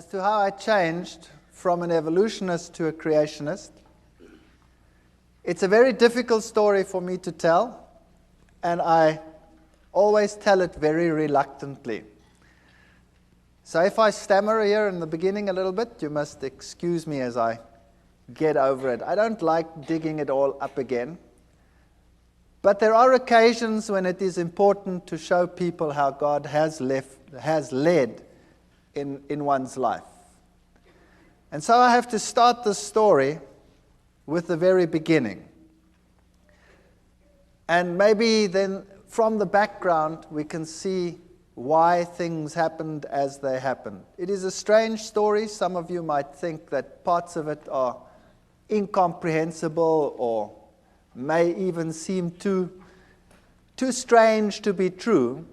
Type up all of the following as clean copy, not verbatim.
as to how I changed from an evolutionist to a creationist. It's a very difficult story for me to tell, and I always tell it very reluctantly. So if I stammer here in the beginning a little bit, you must excuse me as I get over it. I don't like digging it all up again. But there are occasions when it is important to show people how God has led in one's life. And so I have to start the story with the very beginning. And maybe then from the background we can see why things happened as they happened. It is a strange story. Some of you might think that parts of it are incomprehensible or may even seem too strange to be true.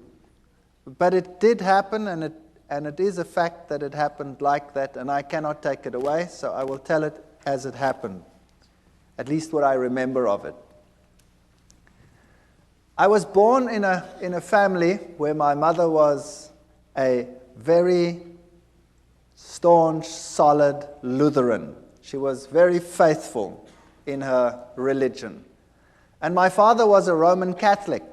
But it did happen, and it is a fact that it happened like that, and I cannot take it away, so I will tell it as it happened, at least what I remember of it. I was born in a family where my mother was a very staunch, solid Lutheran. She was very faithful in her religion. And my father was a Roman Catholic,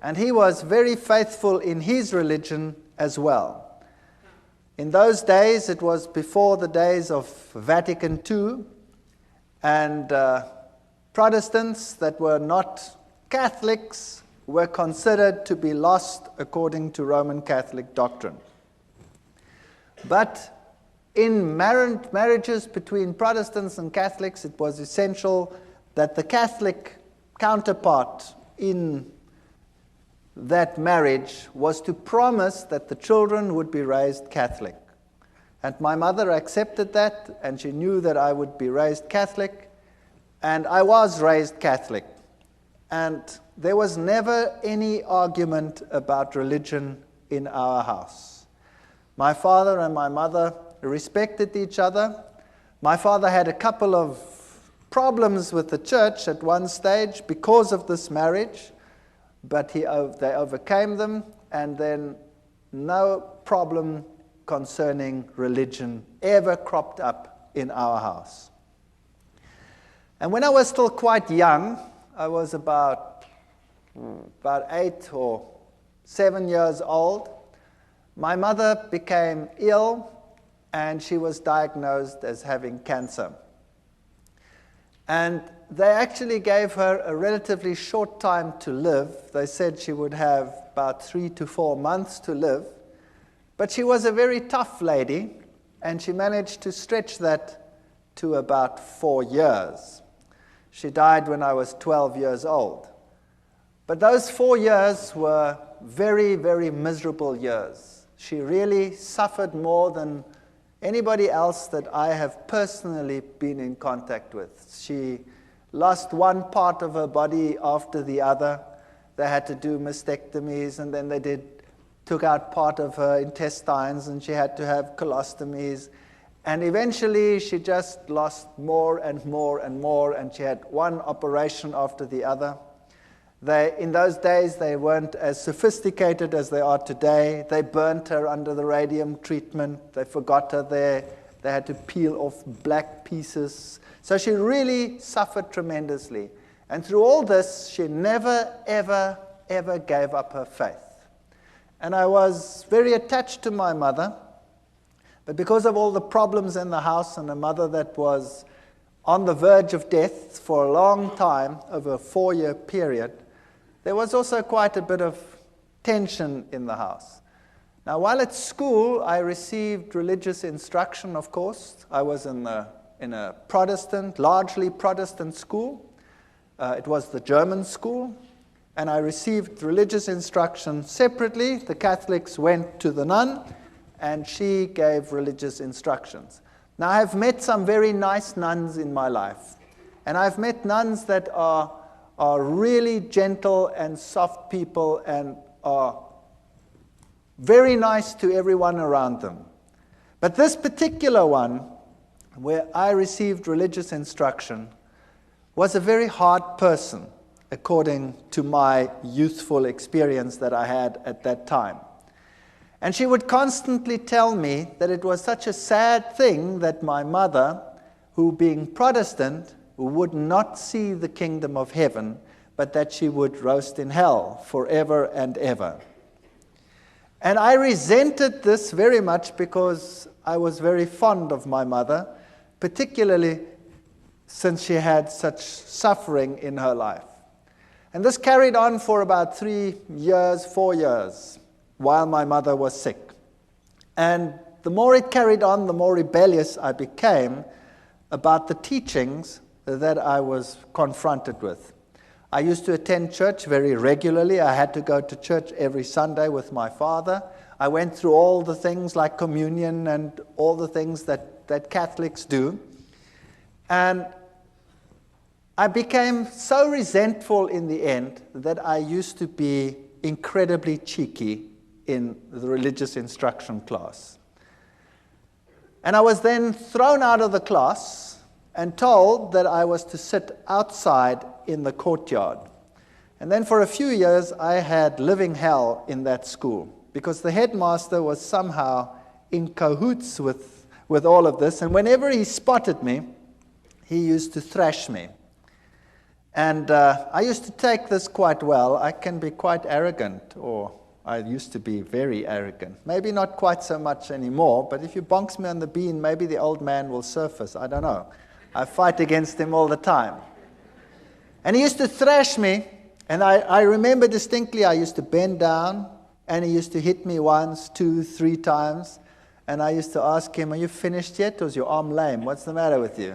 and he was very faithful in his religion as well. In those days, it was before the days of Vatican II, and Protestants that were not Catholics were considered to be lost according to Roman Catholic doctrine. But in marriages between Protestants and Catholics, it was essential that the Catholic counterpart in that marriage was to promise that the children would be raised Catholic. And my mother accepted that, and she knew that I would be raised Catholic, and I was raised Catholic. And there was never any argument about religion in our house. My father and my mother respected each other. My father had a couple of problems with the church at one stage because of this marriage, but they overcame them, and then no problem concerning religion ever cropped up in our house. And when I was still quite young, I was about 8 or 7 years old, my mother became ill, and she was diagnosed as having cancer. And they actually gave her a relatively short time to live. They said she would have about 3 to 4 months to live. But she was a very tough lady, and she managed to stretch that to about 4 years. She died when I was 12 years old. But those 4 years were very, very miserable years. She really suffered more than anybody else that I have personally been in contact with. She lost one part of her body after the other. They had to do mastectomies, and then they took out part of her intestines, and she had to have colostomies. And eventually she just lost more and more and more, and she had one operation after the other. In those days, they weren't as sophisticated as they are today. They burnt her under the radium treatment. They forgot her there. They had to peel off black pieces. So she really suffered tremendously. And through all this, she never, ever, ever gave up her faith. And I was very attached to my mother. But because of all the problems in the house, and a mother that was on the verge of death for a long time, over a 4-year period, there was also quite a bit of tension in the house. Now, while at school, I received religious instruction, of course. I was in a Protestant, largely Protestant school. It was the German school. And I received religious instruction separately. The Catholics went to the nun, and she gave religious instructions. Now, I've met some very nice nuns in my life. And I've met nuns that are really gentle and soft people and are very nice to everyone around them. But this particular one, where I received religious instruction, was a very hard person, according to my youthful experience that I had at that time. And she would constantly tell me that it was such a sad thing that my mother, who being Protestant, would not see the kingdom of heaven, but that she would roast in hell forever and ever. And I resented this very much because I was very fond of my mother, particularly since she had such suffering in her life. And this carried on for about 4 years, while my mother was sick. And the more it carried on, the more rebellious I became about the teachings that I was confronted with. I used to attend church very regularly. I had to go to church every Sunday with my father. I went through all the things like communion and all the things that Catholics do. And I became so resentful in the end that I used to be incredibly cheeky in the religious instruction class. And I was then thrown out of the class and told that I was to sit outside in the courtyard. And then for a few years I had living hell in that school because the headmaster was somehow in cahoots with all of this, and whenever he spotted me, he used to thrash me. And I used to take this quite well. I can be quite arrogant, or I used to be very arrogant. Maybe not quite so much anymore, but if you bonks me on the bean, maybe the old man will surface. I don't know. I fight against him all the time. And he used to thrash me, and I remember distinctly I used to bend down, and he used to hit me once, 2, 3 times, and I used to ask him, "Are you finished yet, or is your arm lame? What's the matter with you?"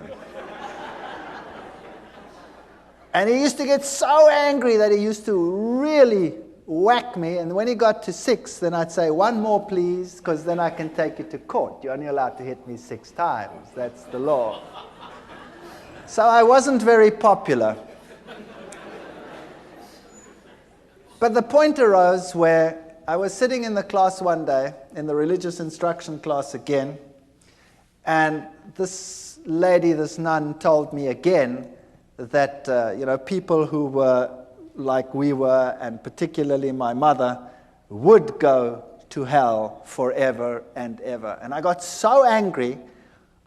And he used to get so angry that he used to really whack me, and when he got to 6, then I'd say, "One more, please, because then I can take you to court. You're only allowed to hit me 6 times. That's the law." So I wasn't very popular. But the point arose where I was sitting in the class one day, in the religious instruction class again, and this lady, this nun, told me again that people who were like we were, and particularly my mother, would go to hell forever and ever. And I got so angry,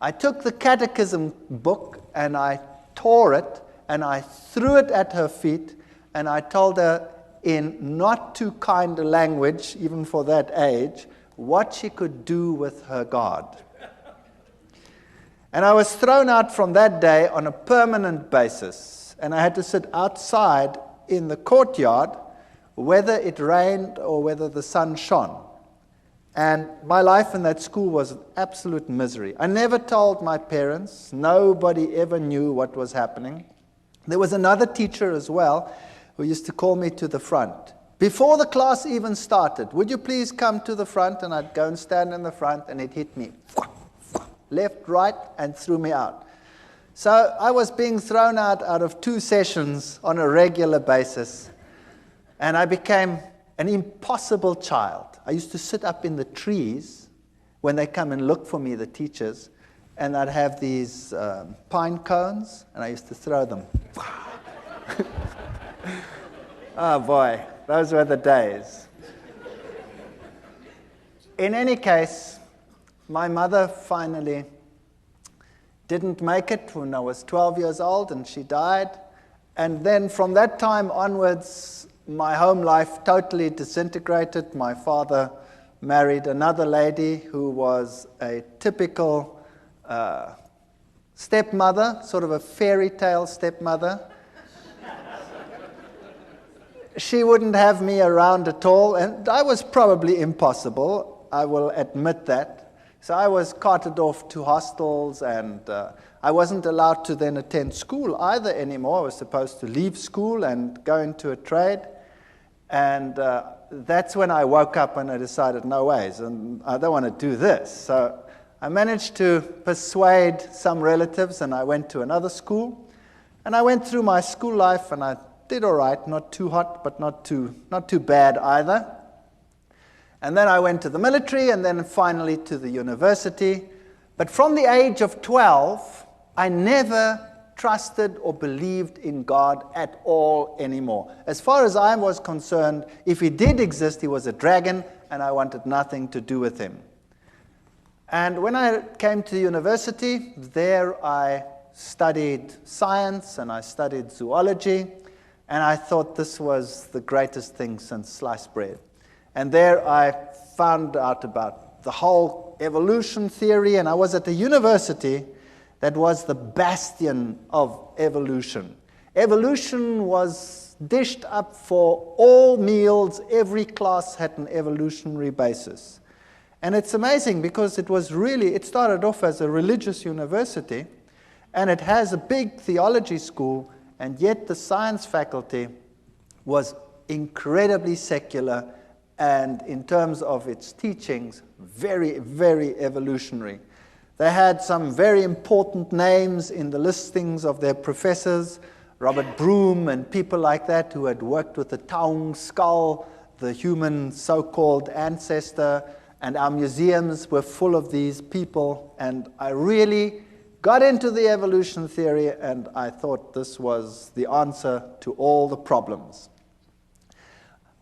I took the catechism book and I tore it and I threw it at her feet, and I told her in not too kind a language, even for that age, what she could do with her God. And I was thrown out from that day on a permanent basis, and I had to sit outside in the courtyard, whether it rained or whether the sun shone. And my life in that school was absolute misery. I never told my parents. Nobody ever knew what was happening. There was another teacher as well who used to call me to the front. Before the class even started, "Would you please come to the front?" And I'd go and stand in the front, and he'd hit me left, right, and threw me out. So I was being thrown out of 2 sessions on a regular basis, and I became an impossible child. I used to sit up in the trees when they come and look for me, the teachers, and I'd have these pine cones, and I used to throw them. Oh boy, those were the days. In any case, my mother finally didn't make it when I was 12 years old, and she died. And then from that time onwards, my home life totally disintegrated. My father married another lady who was a typical stepmother, sort of a fairy tale stepmother. She wouldn't have me around at all, and I was probably impossible, I will admit that. So I was carted off to hostels, and I wasn't allowed to then attend school either anymore. I was supposed to leave school and go into a trade, and that's when I woke up and I decided, no ways, and I don't want to do this. So I managed to persuade some relatives, and I went to another school, and I went through my school life, and I did all right, not too hot, but not too bad either. And then I went to the military, and then finally to the university. But from the age of 12, I never trusted or believed in God at all anymore. As far as I was concerned, if he did exist, he was a dragon, and I wanted nothing to do with him. And when I came to university, there I studied science and I studied zoology, and I thought this was the greatest thing since sliced bread. And there I found out about the whole evolution theory, and I was at a university that was the bastion of evolution. Evolution was dished up for all meals. Every class had an evolutionary basis. And it's amazing because it started off as a religious university, and it has a big theology school, and yet the science faculty was incredibly secular, and in terms of its teachings, very, very evolutionary. They had some very important names in the listings of their professors, Robert Broom and people like that who had worked with the Taung skull, the human so-called ancestor, and our museums were full of these people, and I really got into the evolution theory, and I thought this was the answer to all the problems.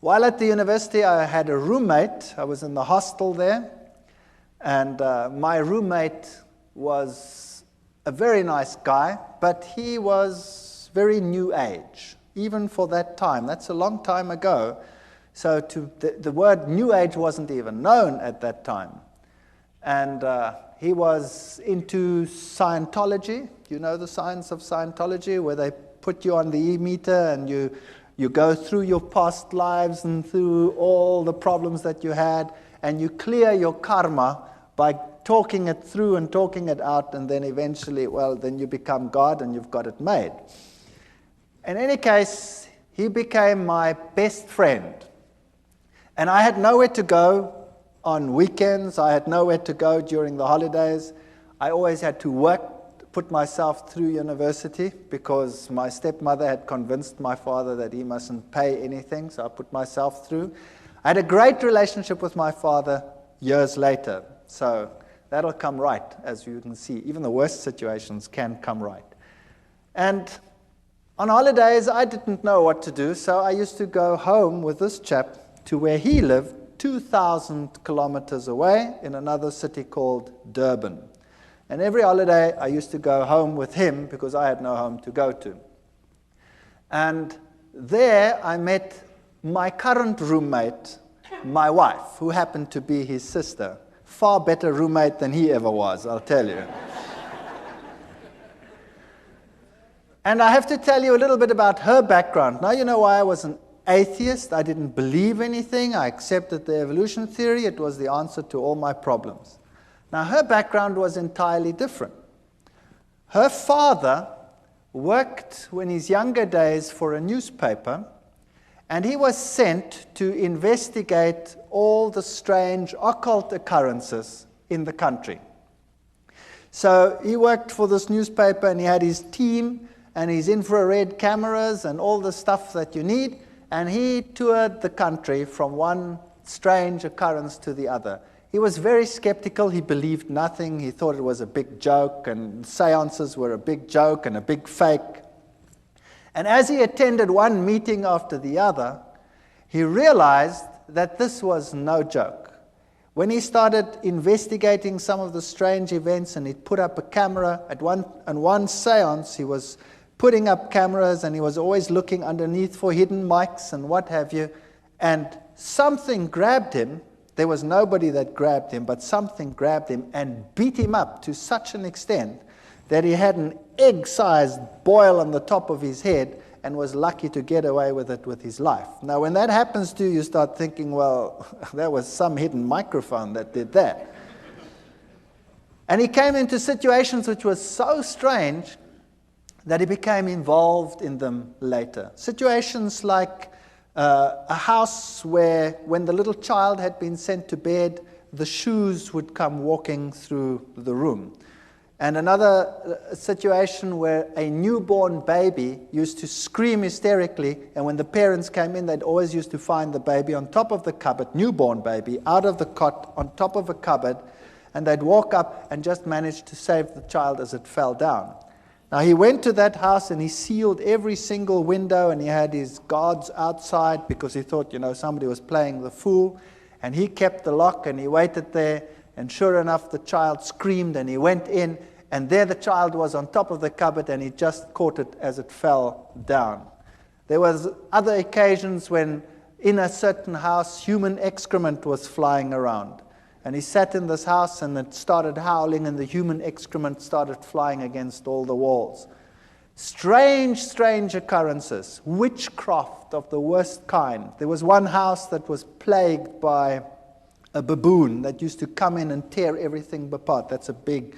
While at the university, I had a roommate. I was in the hostel there, and my roommate was a very nice guy, but he was very new age, even for that time. That's a long time ago. So the word New Age wasn't even known at that time. And he was into Scientology. You know the science of Scientology, where they put you on the e-meter and you go through your past lives and through all the problems that you had, and you clear your karma by talking it through and talking it out, and then eventually, then you become God and you've got it made. In any case, he became my best friend. And I had nowhere to go on weekends. I had nowhere to go during the holidays. I always had to work, put myself through university, because my stepmother had convinced my father that he mustn't pay anything, so I put myself through. I had a great relationship with my father years later, so that'll come right, as you can see. Even the worst situations can come right. And on holidays, I didn't know what to do, so I used to go home with this chap to where he lived, 2,000 kilometers away in another city called Durban. And every holiday, I used to go home with him because I had no home to go to. And there I met my current roommate, my wife, who happened to be his sister. Far better roommate than he ever was, I'll tell you. And I have to tell you a little bit about her background. Now you know why I was an atheist. I didn't believe anything. I accepted the evolution theory. It was the answer to all my problems. Now her background was entirely different. Her father worked in his younger days for a newspaper, and he was sent to investigate all the strange occult occurrences in the country. So he worked for this newspaper, and he had his team and his infrared cameras and all the stuff that you need, and he toured the country from one strange occurrence to the other. He was very skeptical. He believed nothing. He thought it was a big joke, and seances were a big joke and a big fake. And as he attended one meeting after the other, he realized that this was no joke. When he started investigating some of the strange events, and he'd put up a camera on one seance, he was putting up cameras, and he was always looking underneath for hidden mics and what have you, and something grabbed him. There was nobody that grabbed him, but something grabbed him and beat him up to such an extent that he had an egg-sized boil on the top of his head and was lucky to get away with it with his life. Now, when that happens to you, you start thinking, well, that was some hidden microphone that did that. And he came into situations which were so strange that he became involved in them later. Situations like a house where, when the little child had been sent to bed, the shoes would come walking through the room. And another situation where a newborn baby used to scream hysterically, and when the parents came in, they'd always used to find the baby on top of the cupboard, newborn baby, out of the cot, on top of a cupboard, and they'd walk up and just manage to save the child as it fell down. Now, he went to that house and he sealed every single window, and he had his guards outside because he thought, somebody was playing the fool. And he kept the lock, and he waited there, and sure enough, the child screamed, and he went in, and there the child was on top of the cupboard, and he just caught it as it fell down. There was other occasions when in a certain house, human excrement was flying around. And he sat in this house, and it started howling, and the human excrement started flying against all the walls. Strange, strange occurrences. Witchcraft of the worst kind. There was one house that was plagued by a baboon that used to come in and tear everything apart. That's a big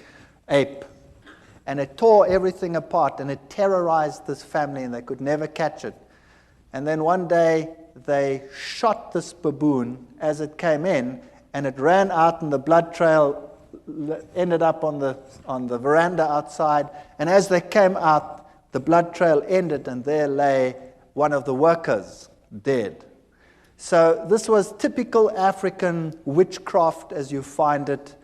ape. And it tore everything apart, and it terrorized this family, and they could never catch it. And then one day, they shot this baboon as it came in, and it ran out, and the blood trail ended up on the veranda outside. And as they came out, the blood trail ended, and there lay one of the workers dead. So this was typical African witchcraft as you find it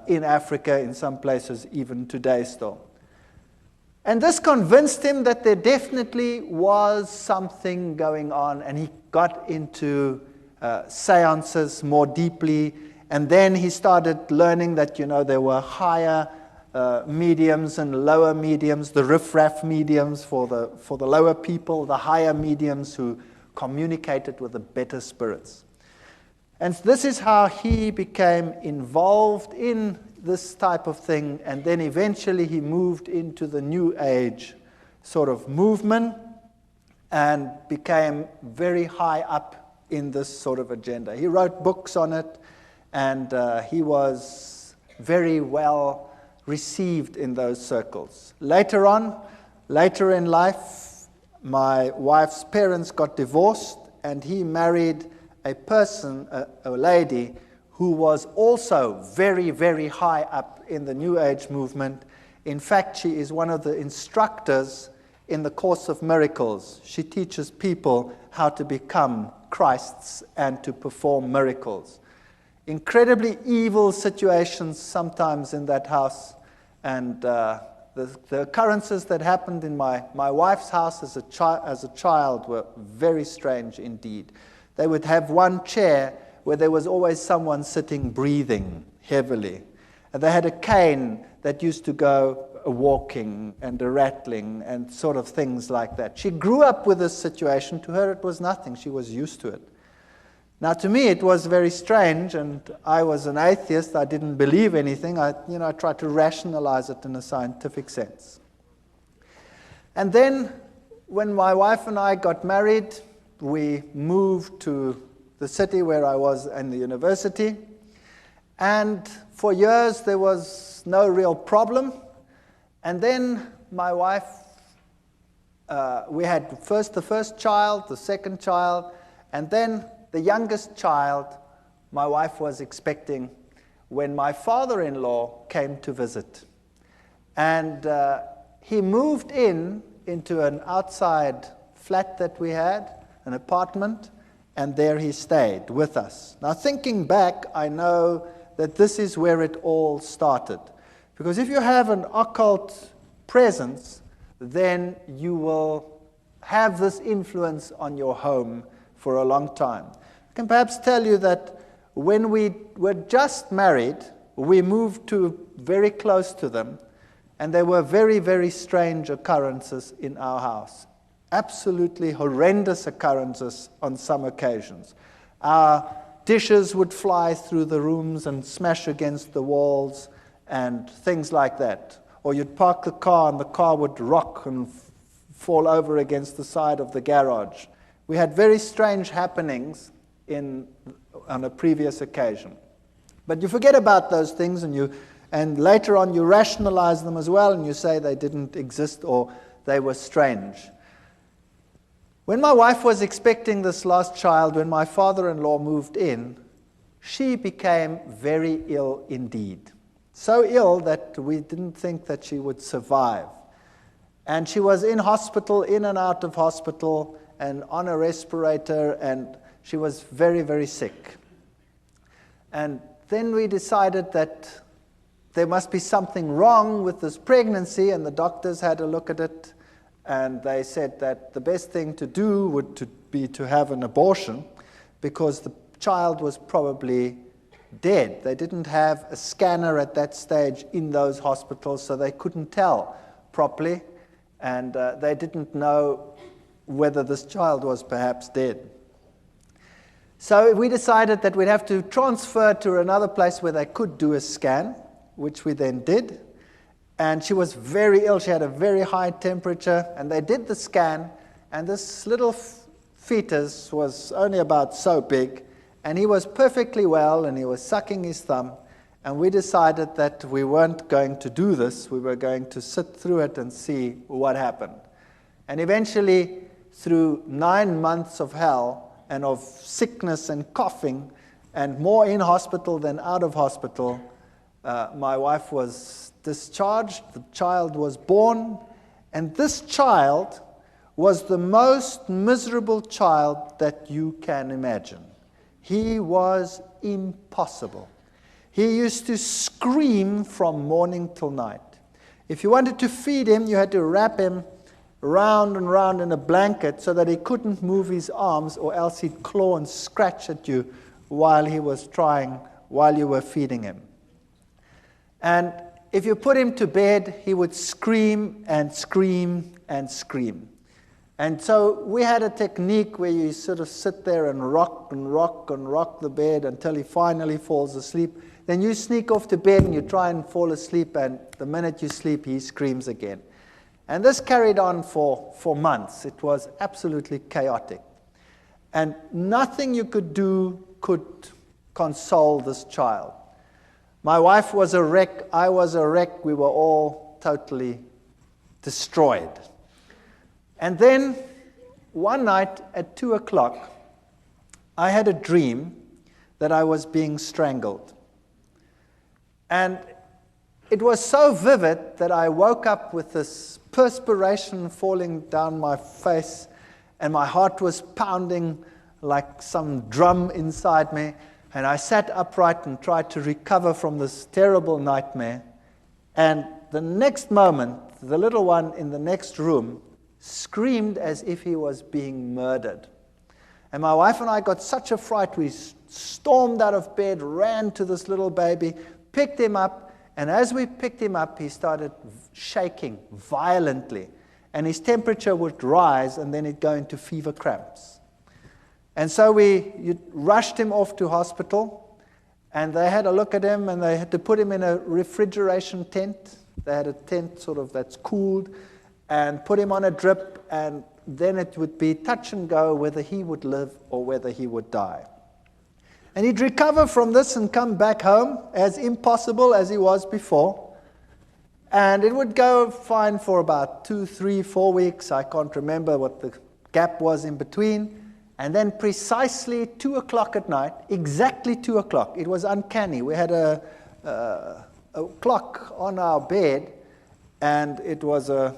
in Africa, in some places even today still. And this convinced him that there definitely was something going on, and he got into seances more deeply. And then he started learning that, there were higher mediums and lower mediums, the riff-raff mediums for the lower people, the higher mediums who communicated with the better spirits. And this is how he became involved in this type of thing, and then eventually he moved into the New Age sort of movement and became very high up in this sort of agenda. He wrote books on it, and he was very well received in those circles. Later in life, my wife's parents got divorced, and he married a lady who was also very, very high up in the New Age movement. In fact, she is one of the instructors in the Course of Miracles. She teaches people how to become Christs and to perform miracles. Incredibly evil situations sometimes in that house, and the occurrences that happened in my wife's house as a child were very strange indeed. They would have one chair where there was always someone sitting breathing heavily. And they had a cane that used to go walking and a rattling and sort of things like that. She grew up with this situation. To her it was nothing. She was used to it. Now to me it was very strange, and I was an atheist. I didn't believe anything. I tried to rationalize it in a scientific sense. And then when my wife and I got married, we moved to the city where I was in the university, and for years there was no real problem. And then my wife, we had the first child, the second child, and then the youngest child my wife was expecting when my father-in-law came to visit. And he moved into an outside flat that we had, an apartment, and there he stayed with us. Now, thinking back, I know that this is where it all started. Because if you have an occult presence, then you will have this influence on your home for a long time. I can perhaps tell you that when we were just married, we moved very close to them, and there were very, very strange occurrences in our house. Absolutely horrendous occurrences on some occasions. Our dishes would fly through the rooms and smash against the walls and things like that. Or you'd park the car and the car would rock and fall over against the side of the garage. We had very strange happenings on a previous occasion. But you forget about those things, and later on you rationalize them as well, and you say they didn't exist or they were strange. When my wife was expecting this last child, when my father-in-law moved in, she became very ill indeed. So ill that we didn't think that she would survive. And she was in hospital, in and out of hospital, and on a respirator, and she was very, very sick. And then we decided that there must be something wrong with this pregnancy, and the doctors had a look at it. And they said that the best thing to do would be to have an abortion, because child was probably dead. They didn't have a scanner at that stage in those hospitals, so they couldn't tell properly, and they didn't know whether this child was perhaps dead. So we decided that we'd have to transfer to another place where they could do a scan, which we then did. And she was very ill. She had a very high temperature, and they did the scan, and this little fetus was only about so big, and he was perfectly well, and he was sucking his thumb, and we decided that we weren't going to do this. We were going to sit through it and see what happened. And eventually, through 9 months of hell and of sickness and coughing, and more in hospital than out of hospital, my wife was discharged, the child was born, and this child was the most miserable child that you can imagine. He was impossible. He used to scream from morning till night. If you wanted to feed him, you had to wrap him round and round in a blanket so that he couldn't move his arms, or else he'd claw and scratch at you while you were feeding him. And if you put him to bed, he would scream and scream and scream. And so we had a technique where you sort of sit there and rock and rock and rock the bed until he finally falls asleep. Then you sneak off to bed and you try and fall asleep, and the minute you sleep, he screams again. And this carried on for months. It was absolutely chaotic. And nothing you could do could console this child. My wife was a wreck. I was a wreck. We were all totally destroyed. And then one night at 2 o'clock, I had a dream that I was being strangled. And it was so vivid that I woke up with this perspiration falling down my face, and my heart was pounding like some drum inside me. And I sat upright and tried to recover from this terrible nightmare. And the next moment, the little one in the next room screamed as if he was being murdered. And my wife and I got such a fright, we stormed out of bed, ran to this little baby, picked him up, and as we picked him up, he started shaking violently. And his temperature would rise, and then he'd go into fever cramps. And so you rushed him off to hospital, and they had a look at him, and they had to put him in a refrigeration tent. They had a tent sort of that's cooled, and put him on a drip, and then it would be touch and go whether he would live or whether he would die. And he'd recover from this and come back home as impossible as he was before. And it would go fine for about 2, 3, 4 weeks. I can't remember what the gap was in between. And then precisely 2 o'clock at night, exactly 2 o'clock, it was uncanny. We had a clock on our bed, and it was a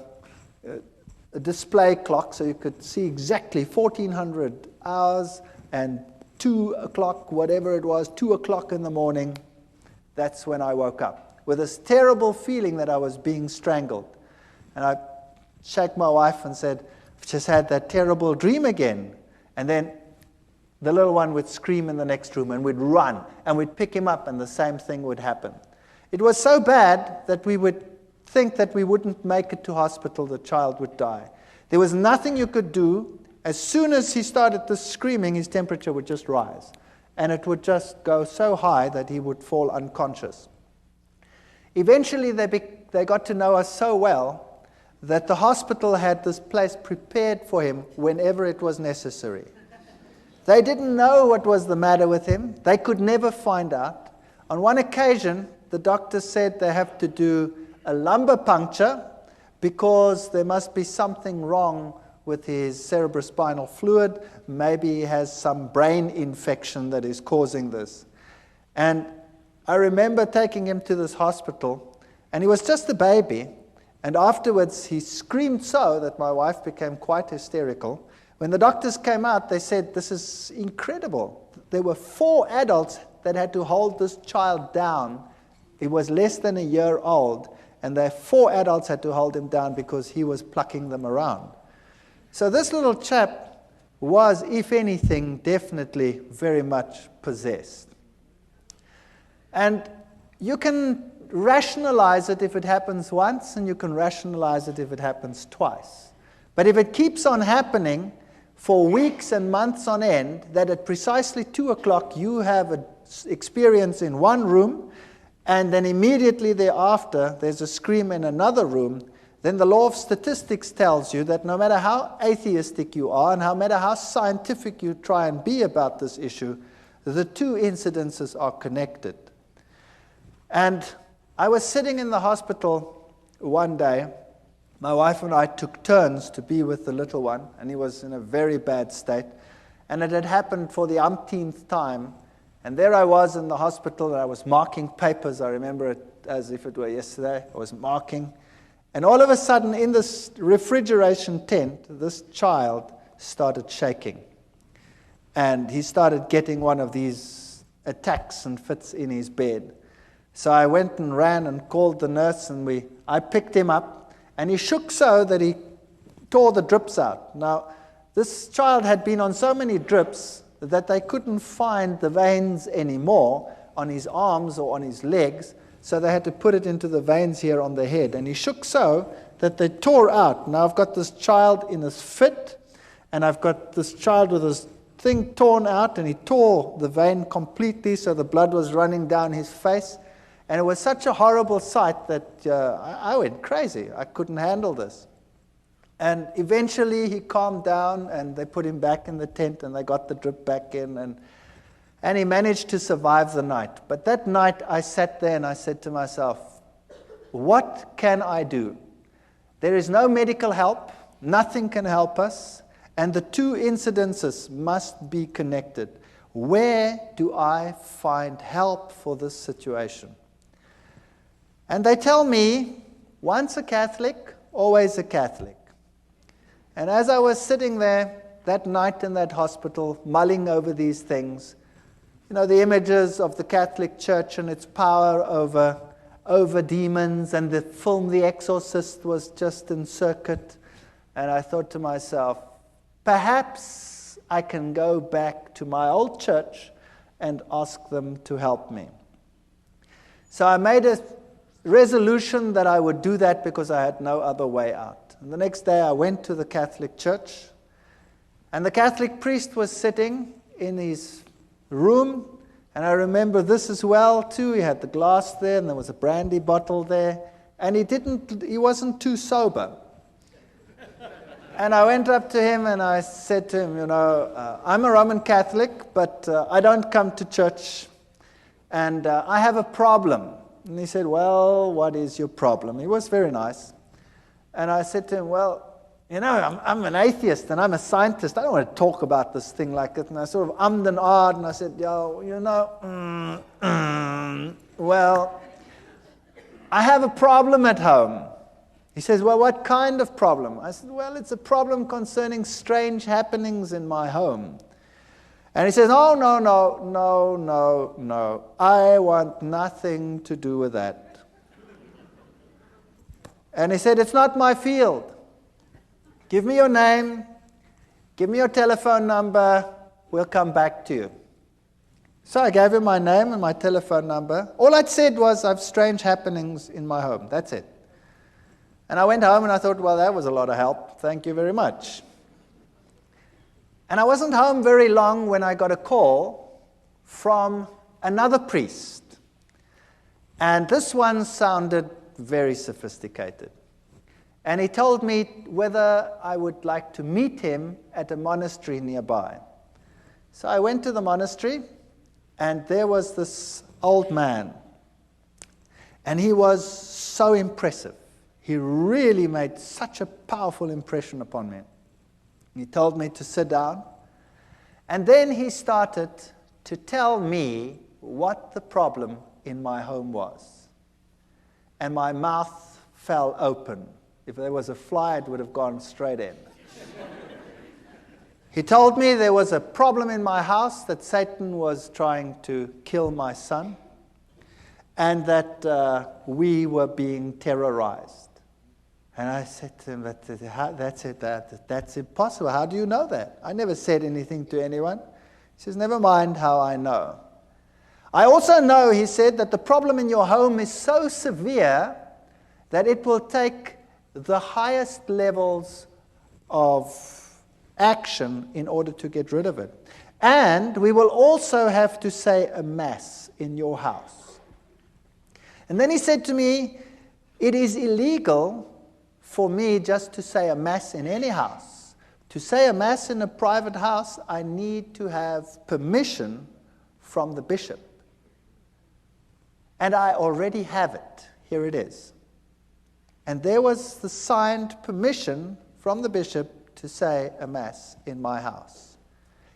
display clock, so you could see exactly 1400 hours, and 2 o'clock, whatever it was, 2 o'clock in the morning, that's when I woke up, with this terrible feeling that I was being strangled. And I shook my wife and said, I've just had that terrible dream again. And then the little one would scream in the next room, and we'd run, and we'd pick him up, and the same thing would happen. It was so bad that we would think that we wouldn't make it to hospital, the child would die. There was nothing you could do. As soon as he started the screaming, his temperature would just rise, and it would just go so high that he would fall unconscious. Eventually, they got to know us so well that the hospital had this place prepared for him whenever it was necessary. They didn't know what was the matter with him. They could never find out. On one occasion, the doctor said they have to do a lumbar puncture because there must be something wrong with his cerebrospinal fluid. Maybe he has some brain infection that is causing this. And I remember taking him to this hospital, and he was just a baby. And afterwards, he screamed so that my wife became quite hysterical. When the doctors came out, they said, this is incredible. There were 4 adults that had to hold this child down. He was less than a year old, and the 4 adults had to hold him down because he was plucking them around. So this little chap was, if anything, definitely very much possessed. And you can rationalize it if it happens once, and you can rationalize it if it happens twice. But if it keeps on happening for weeks and months on end, that at precisely 2 o'clock you have an experience in one room, and then immediately thereafter there's a scream in another room, then the law of statistics tells you that no matter how atheistic you are and no matter how scientific you try and be about this issue, the two incidences are connected. And I was sitting in the hospital one day. My wife and I took turns to be with the little one, and he was in a very bad state. And it had happened for the umpteenth time. And there I was in the hospital, and I was marking papers. I remember it as if it were yesterday. I was marking. And all of a sudden, in this refrigeration tent, this child started shaking. And he started getting one of these attacks and fits in his bed. So I went and ran and called the nurse, and I picked him up. And he shook so that he tore the drips out. Now, this child had been on so many drips that they couldn't find the veins anymore on his arms or on his legs. So they had to put it into the veins here on the head. And he shook so that they tore out. Now I've got this child in this fit, and I've got this child with his thing torn out, and he tore the vein completely, so the blood was running down his face. And it was such a horrible sight that I went crazy. I couldn't handle this. And eventually he calmed down, and they put him back in the tent, and they got the drip back in, and he managed to survive the night. But that night I sat there and I said to myself, what can I do? There is no medical help. Nothing can help us. And the two incidences must be connected. Where do I find help for this situation? And they tell me, once a Catholic, always a Catholic. And as I was sitting there that night in that hospital, mulling over these things, the images of the Catholic Church and its power over demons, and the film The Exorcist was just in circuit. And I thought to myself, perhaps I can go back to my old church and ask them to help me. So I made a resolution that I would do that because I had no other way out. And the next day I went to the Catholic Church, and the Catholic priest was sitting in his room, and I remember this as well too. He had the glass there, and there was a brandy bottle there, and he wasn't too sober. And I went up to him and I said to him, I'm a Roman Catholic, but I don't come to church, and I have a problem. And he said, well, what is your problem? He was very nice. And I said to him, well, I'm an atheist and I'm a scientist. I don't want to talk about this thing like that. And I sort of ummed and ahed, and I said, well, I have a problem at home. He says, well, what kind of problem? I said, well, it's a problem concerning strange happenings in my home. And he says, oh, no. I want nothing to do with that. And he said, it's not my field. Give me your name, give me your telephone number, we'll come back to you. So I gave him my name and my telephone number. All I'd said was, I have strange happenings in my home. That's it. And I went home and I thought, well, that was a lot of help. Thank you very much. And I wasn't home very long when I got a call from another priest. And this one sounded very sophisticated. And he told me whether I would like to meet him at a monastery nearby. So I went to the monastery, and there was this old man. And he was so impressive. He really made such a powerful impression upon me. He told me to sit down. And then he started to tell me what the problem in my home was. And my mouth fell open. If there was a fly, it would have gone straight in. He told me there was a problem in my house, that Satan was trying to kill my son, and that we were being terrorized. And I said to him, that's impossible. How do you know that? I never said anything to anyone. He says, never mind how I know. I also know, he said, that the problem in your home is so severe that it will take the highest levels of action in order to get rid of it. And we will also have to say a mass in your house. And then he said to me, it is illegal for me just to say a mass in any house. To say a mass in a private house, I need to have permission from the bishop. And I already have it. Here it is. And there was the signed permission from the bishop to say a mass in my house.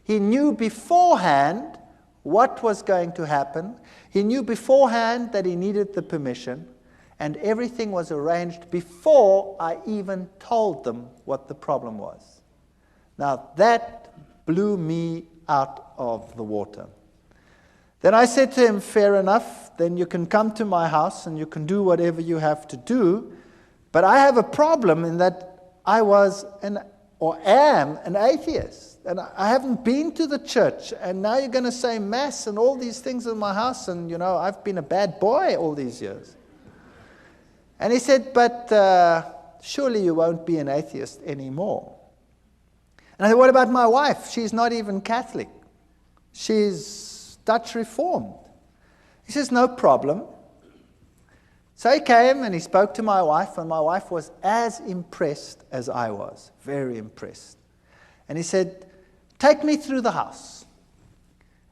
He knew beforehand what was going to happen. He knew beforehand that he needed the permission. And everything was arranged before I even told them what the problem was. Now, that blew me out of the water. Then I said to him, fair enough, then you can come to my house and you can do whatever you have to do. But I have a problem in that I am an atheist. And I haven't been to the church. And now you're going to say mass and all these things in my house. And, I've been a bad boy all these years. And he said, but surely you won't be an atheist anymore. And I said, what about my wife? She's not even Catholic. She's Dutch Reformed. He says, no problem. So he came and he spoke to my wife, and my wife was as impressed as I was, very impressed. And he said, take me through the house.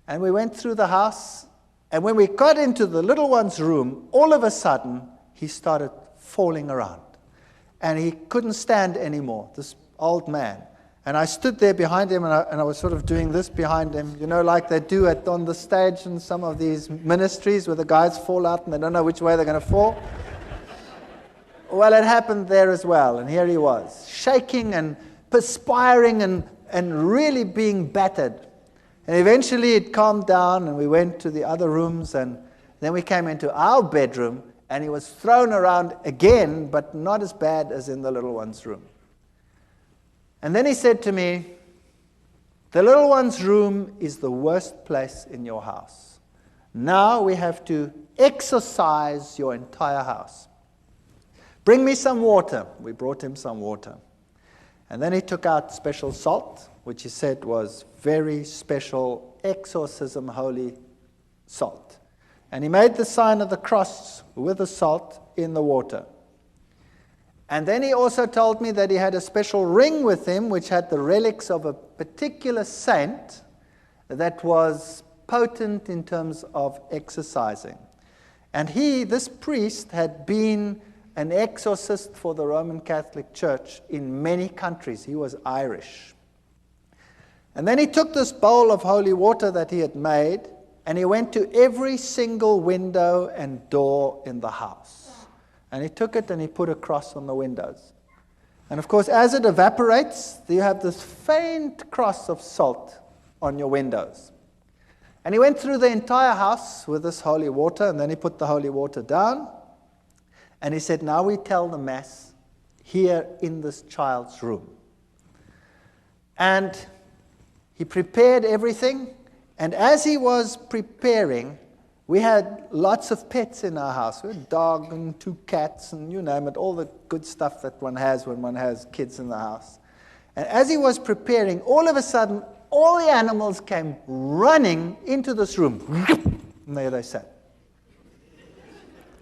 And we went through the house, and when we got into the little one's room, all of a sudden, he started falling around. And he couldn't stand anymore, this old man. And I stood there behind him, and I was sort of doing this behind him, like they do on the stage in some of these ministries where the guys fall out and they don't know which way they're going to fall. Well, it happened there as well. And here he was, shaking and perspiring and really being battered. And eventually it calmed down, and we went to the other rooms, and then we came into our bedroom, and he was thrown around again, but not as bad as in the little one's room. And then he said to me, the little one's room is the worst place in your house. Now we have to exorcise your entire house. Bring me some water. We brought him some water. And then he took out special salt, which he said was very special exorcism holy salt. And he made the sign of the cross with the salt in the water. And then he also told me that he had a special ring with him which had the relics of a particular saint that was potent in terms of exorcising. And this priest, had been an exorcist for the Roman Catholic Church in many countries. He was Irish. And then he took this bowl of holy water that he had made, and he went to every single window and door in the house. And he took it and he put a cross on the windows. And of course, as it evaporates, you have this faint cross of salt on your windows. And he went through the entire house with this holy water, and then he put the holy water down. And he said, now we tell the Mass here in this child's room. And he prepared everything. And as he was preparing, we had lots of pets in our house. We had a dog and 2 cats and you name it, all the good stuff that one has when one has kids in the house. And as he was preparing, all of a sudden, all the animals came running into this room. And there they sat.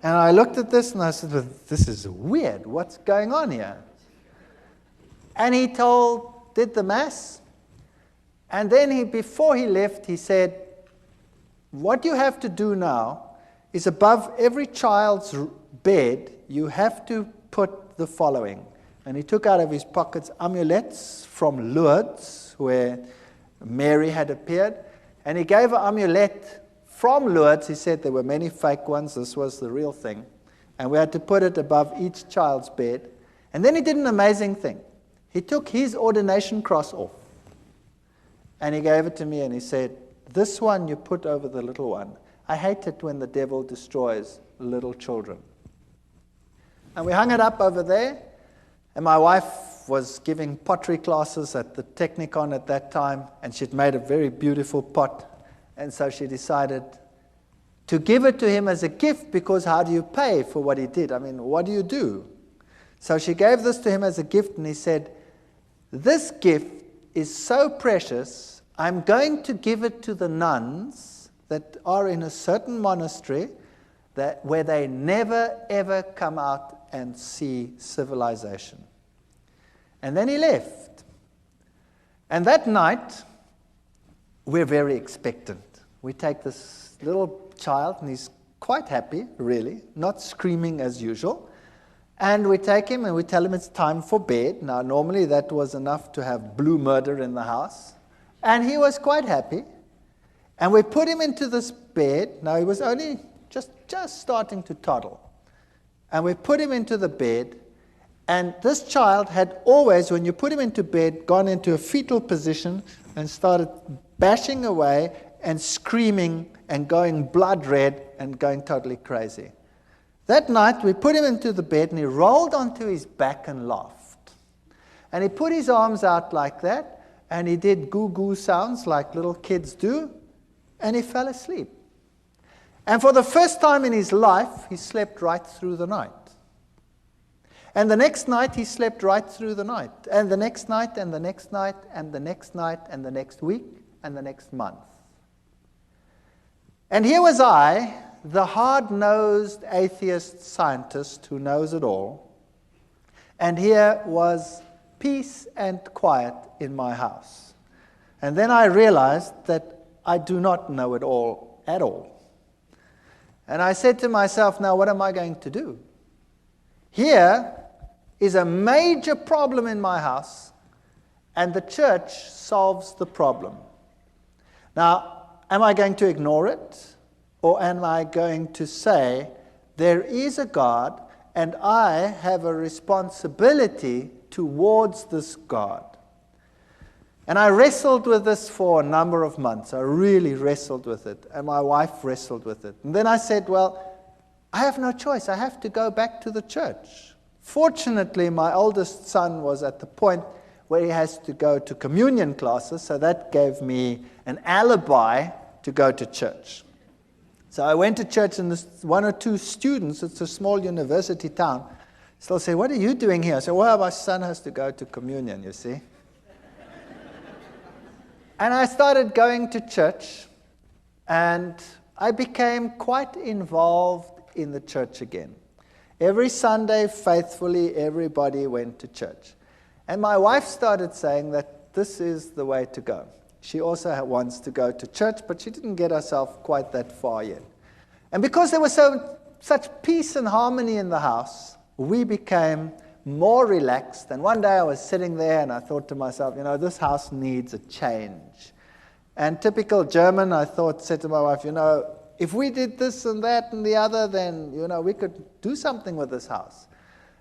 And I looked at this and I said, well, this is weird. What's going on here? And he did the Mass. And then before he left, he said, what you have to do now is above every child's bed, you have to put the following. And he took out of his pockets amulets from Lourdes, where Mary had appeared. And he gave an amulet from Lourdes. He said there were many fake ones. This was the real thing. And we had to put it above each child's bed. And then he did an amazing thing. He took his ordination cross off. And he gave it to me and he said, this one you put over the little one. I hate it when the devil destroys little children. And we hung it up over there. And my wife was giving pottery classes at the Technicon at that time, and she'd made a very beautiful pot. And so she decided to give it to him as a gift, because how do you pay for what he did? I mean, what do you do? So she gave this to him as a gift, and he said, "This gift is so precious, I'm going to give it to the nuns that are in a certain monastery where they never, ever come out and see civilization." And then he left. And that night, we're very expectant. We take this little child, and he's quite happy, really, not screaming as usual. And we take him and we tell him it's time for bed. Now, normally that was enough to have blue murder in the house. And he was quite happy. And we put him into this bed. Now, he was only just starting to toddle. And we put him into the bed. And this child had always, when you put him into bed, gone into a fetal position and started bashing away and screaming and going blood red and going totally crazy. That night, we put him into the bed, and he rolled onto his back and laughed. And he put his arms out like that, and he did goo-goo sounds like little kids do, and he fell asleep. And for the first time in his life, he slept right through the night. And the next night, he slept right through the night. And the next night, and the next night, and the next night, and the next week, and the next month. And here was I, the hard-nosed atheist scientist who knows it all. And here was peace and quiet in my house. And then I realized that I do not know it all at all. And I said to myself, now what am I going to do? Here is a major problem in my house, and the church solves the problem. Now, am I going to ignore it? Or am I going to say, there is a God, and I have a responsibility towards this God? And I wrestled with this for a number of months. I really wrestled with it, and my wife wrestled with it. And then I said, well, I have no choice. I have to go back to the church. Fortunately, my oldest son was at the point where he has to go to communion classes, so that gave me an alibi to go to church. So I went to church, and one or two students, it's a small university town, still say, what are you doing here? I said, well, my son has to go to communion, you see. And I started going to church, and I became quite involved in the church again. Every Sunday, faithfully, everybody went to church. And my wife started saying that this is the way to go. She also wants to go to church, but she didn't get herself quite that far yet. And because there was such peace and harmony in the house, we became more relaxed. And one day I was sitting there, and I thought to myself, this house needs a change. And typical German, I said to my wife, if we did this and that and the other, then, we could do something with this house.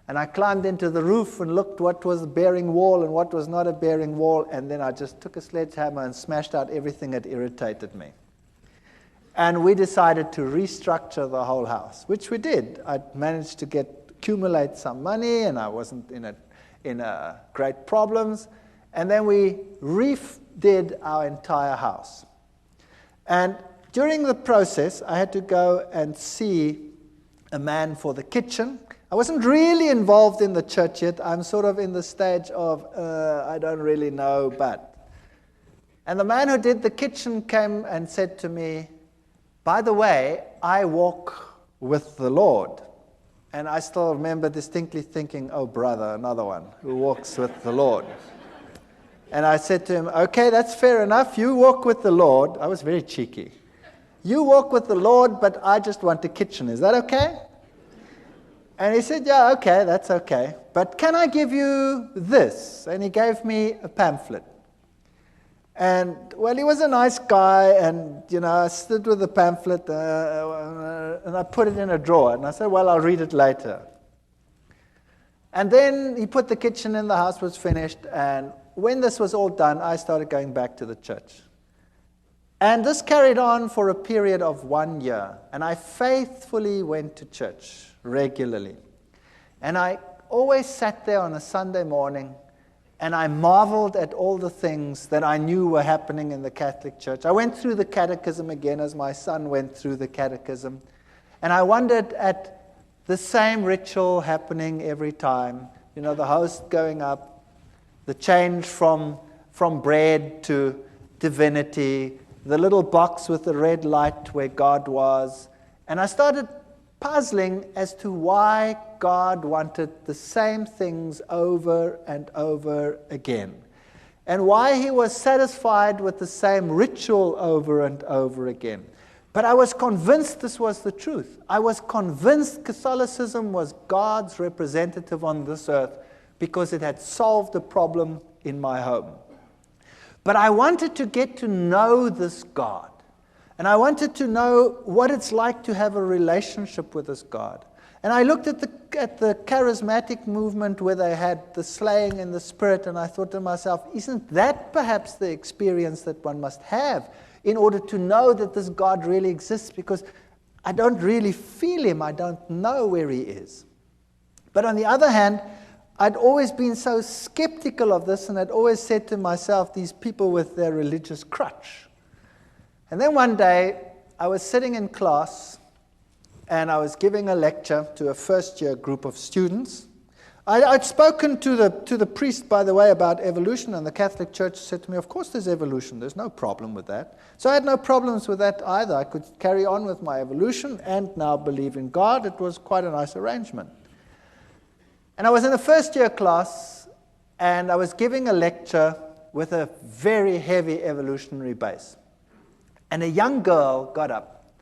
And I climbed into the roof and looked what was a bearing wall and what was not a bearing wall, and then I just took a sledgehammer and smashed out everything that irritated me. And we decided to restructure the whole house, which we did. I managed to accumulate some money, and I wasn't in great problems. And then we redid our entire house. And during the process, I had to go and see a man for the kitchen. I wasn't really involved in the church yet. I'm sort of in the stage of, I don't really know, but. And the man who did the kitchen came and said to me, by the way, I walk with the Lord. And I still remember distinctly thinking, oh, brother, another one who walks with the Lord. And I said to him, okay, that's fair enough. You walk with the Lord. I was very cheeky. You walk with the Lord, but I just want a kitchen. Is that okay? And he said, yeah, okay, that's okay. But can I give you this? And he gave me a pamphlet. And, well, he was a nice guy, and, I stood with the pamphlet, and I put it in a drawer. And I said, well, I'll read it later. And then he put the kitchen in, the house was finished, and when this was all done, I started going back to the church. And this carried on for a period of 1 year. And I faithfully went to church regularly. And I always sat there on a Sunday morning and I marveled at all the things that I knew were happening in the Catholic Church. I went through the catechism again as my son went through the catechism. And I wondered at the same ritual happening every time. You know, the host going up, the change from bread to divinity, the little box with the red light where God was. And I started puzzling as to why God wanted the same things over and over again, and why he was satisfied with the same ritual over and over again. But I was convinced this was the truth. I was convinced Catholicism was God's representative on this earth because it had solved a problem in my home. But I wanted to get to know this God. And I wanted to know what it's like to have a relationship with this God. And I looked at the charismatic movement where they had the slaying in the spirit, and I thought to myself, isn't that perhaps the experience that one must have in order to know that this God really exists? Because I don't really feel him. I don't know where he is. But on the other hand, I'd always been so skeptical of this, and I'd always said to myself, these people with their religious crutch. And then one day, I was sitting in class, and I was giving a lecture to a first-year group of students. I'd spoken to the priest, by the way, about evolution, and the Catholic Church said to me, of course there's evolution, there's no problem with that. So I had no problems with that either. I could carry on with my evolution and now believe in God. It was quite a nice arrangement. And I was in a first-year class, and I was giving a lecture with a very heavy evolutionary base. And a young girl got up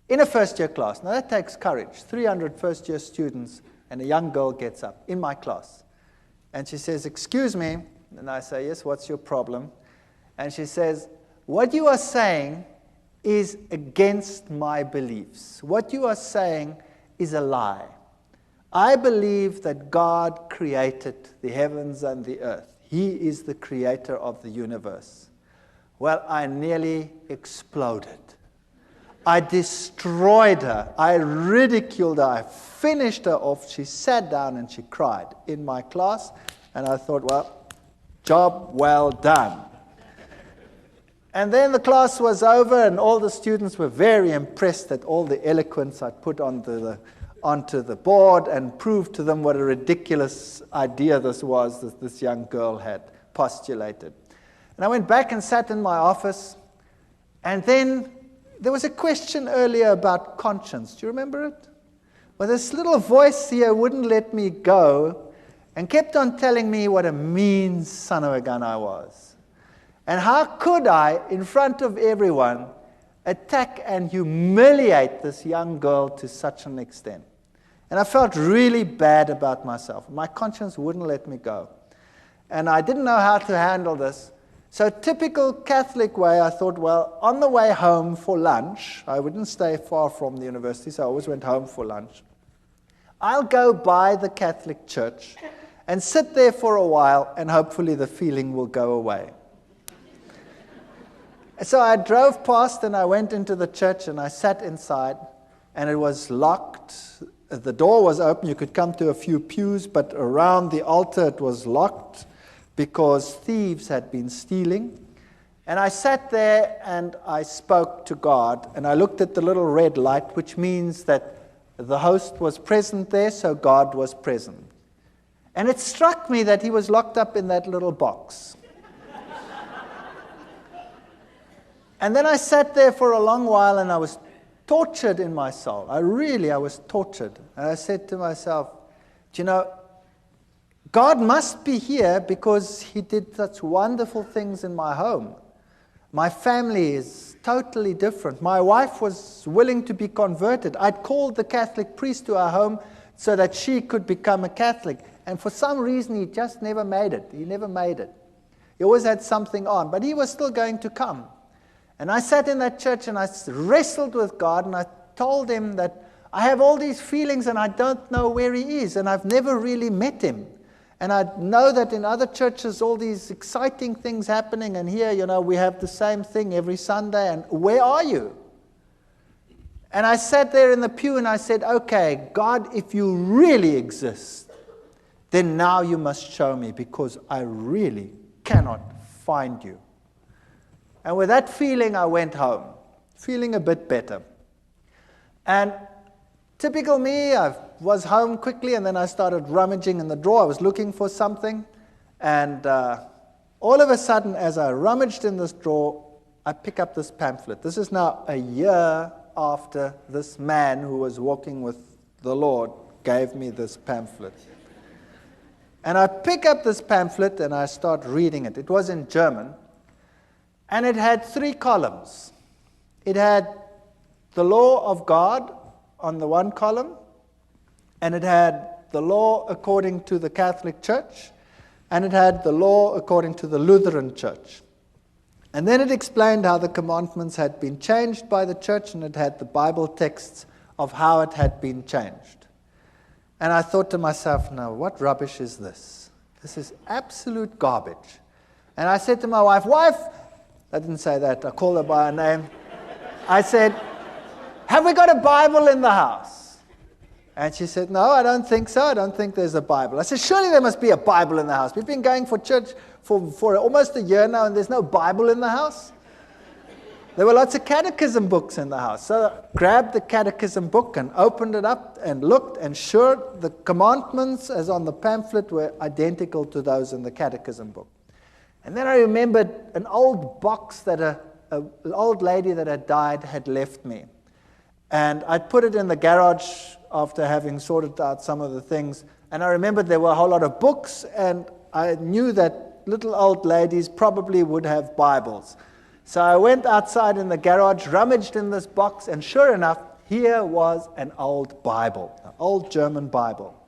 in a first-year class. Now that takes courage. 300 first-year students, and a young girl gets up in my class. And she says, excuse me. And I say, yes, what's your problem? And she says, what you are saying is against my beliefs. What you are saying is a lie. I believe that God created the heavens and the earth. He is the creator of the universe. Well, I nearly exploded. I destroyed her. I ridiculed her. I finished her off. She sat down and she cried in my class. And I thought, well, job well done. And then the class was over, and all the students were very impressed at all the eloquence I put onto the board and proved to them what a ridiculous idea this was that this young girl had postulated. And I went back and sat in my office, and then there was a question earlier about conscience. Do you remember it? Well, this little voice here wouldn't let me go and kept on telling me what a mean son of a gun I was. And how could I, in front of everyone, attack and humiliate this young girl to such an extent? And I felt really bad about myself. My conscience wouldn't let me go. And I didn't know how to handle this. So typical Catholic way, I thought, well, on the way home for lunch, I wouldn't stay far from the university, so I always went home for lunch. I'll go by the Catholic Church and sit there for a while, and hopefully the feeling will go away. So I drove past, and I went into the church, and I sat inside, and it was locked. The door was open. You could come to a few pews, but around the altar it was locked, because thieves had been stealing. And I sat there and I spoke to God, and I looked at the little red light, which means that the host was present there, so God was present. And it struck me that he was locked up in that little box. And then I sat there for a long while, and I was tortured in my soul. I was tortured. And I said to myself, do you know, God must be here because he did such wonderful things in my home. My family is totally different. My wife was willing to be converted. I'd called the Catholic priest to our home so that she could become a Catholic. And for some reason, he just never made it. He never made it. He always had something on, but he was still going to come. And I sat in that church and I wrestled with God, and I told him that I have all these feelings and I don't know where he is, and I've never really met him. And I know that in other churches, all these exciting things happening, and here, we have the same thing every Sunday, and where are you? And I sat there in the pew and I said, okay, God, if you really exist, then now you must show me, because I really cannot find you. And with that feeling, I went home, feeling a bit better. And typical me, I was home quickly, and then I started rummaging in the drawer. I was looking for something, and all of a sudden, as I rummaged in this drawer, I pick up this pamphlet. This is now a year after this man who was walking with the Lord gave me this pamphlet. And I pick up this pamphlet and I start reading it. It was in German, and it had 3 columns. It had the law of God on the one column, and it had the law according to the Catholic Church, and it had the law according to the Lutheran Church. And then it explained how the commandments had been changed by the church, and it had the Bible texts of how it had been changed. And I thought to myself, now, what rubbish is this? This is absolute garbage. And I said to my wife, I didn't say that, I called her by her name. I said, have we got a Bible in the house? And she said, no, I don't think so. I don't think there's a Bible. I said, surely there must be a Bible in the house. We've been going for church for almost a year now, and there's no Bible in the house. There were lots of catechism books in the house. So I grabbed the catechism book and opened it up and looked, and sure, the commandments as on the pamphlet were identical to those in the catechism book. And then I remembered an old box that an old lady that had died had left me. And I'd put it in the garage after having sorted out some of the things. And I remembered there were a whole lot of books, and I knew that little old ladies probably would have Bibles. So I went outside in the garage, rummaged in this box, and sure enough, here was an old Bible, an old German Bible.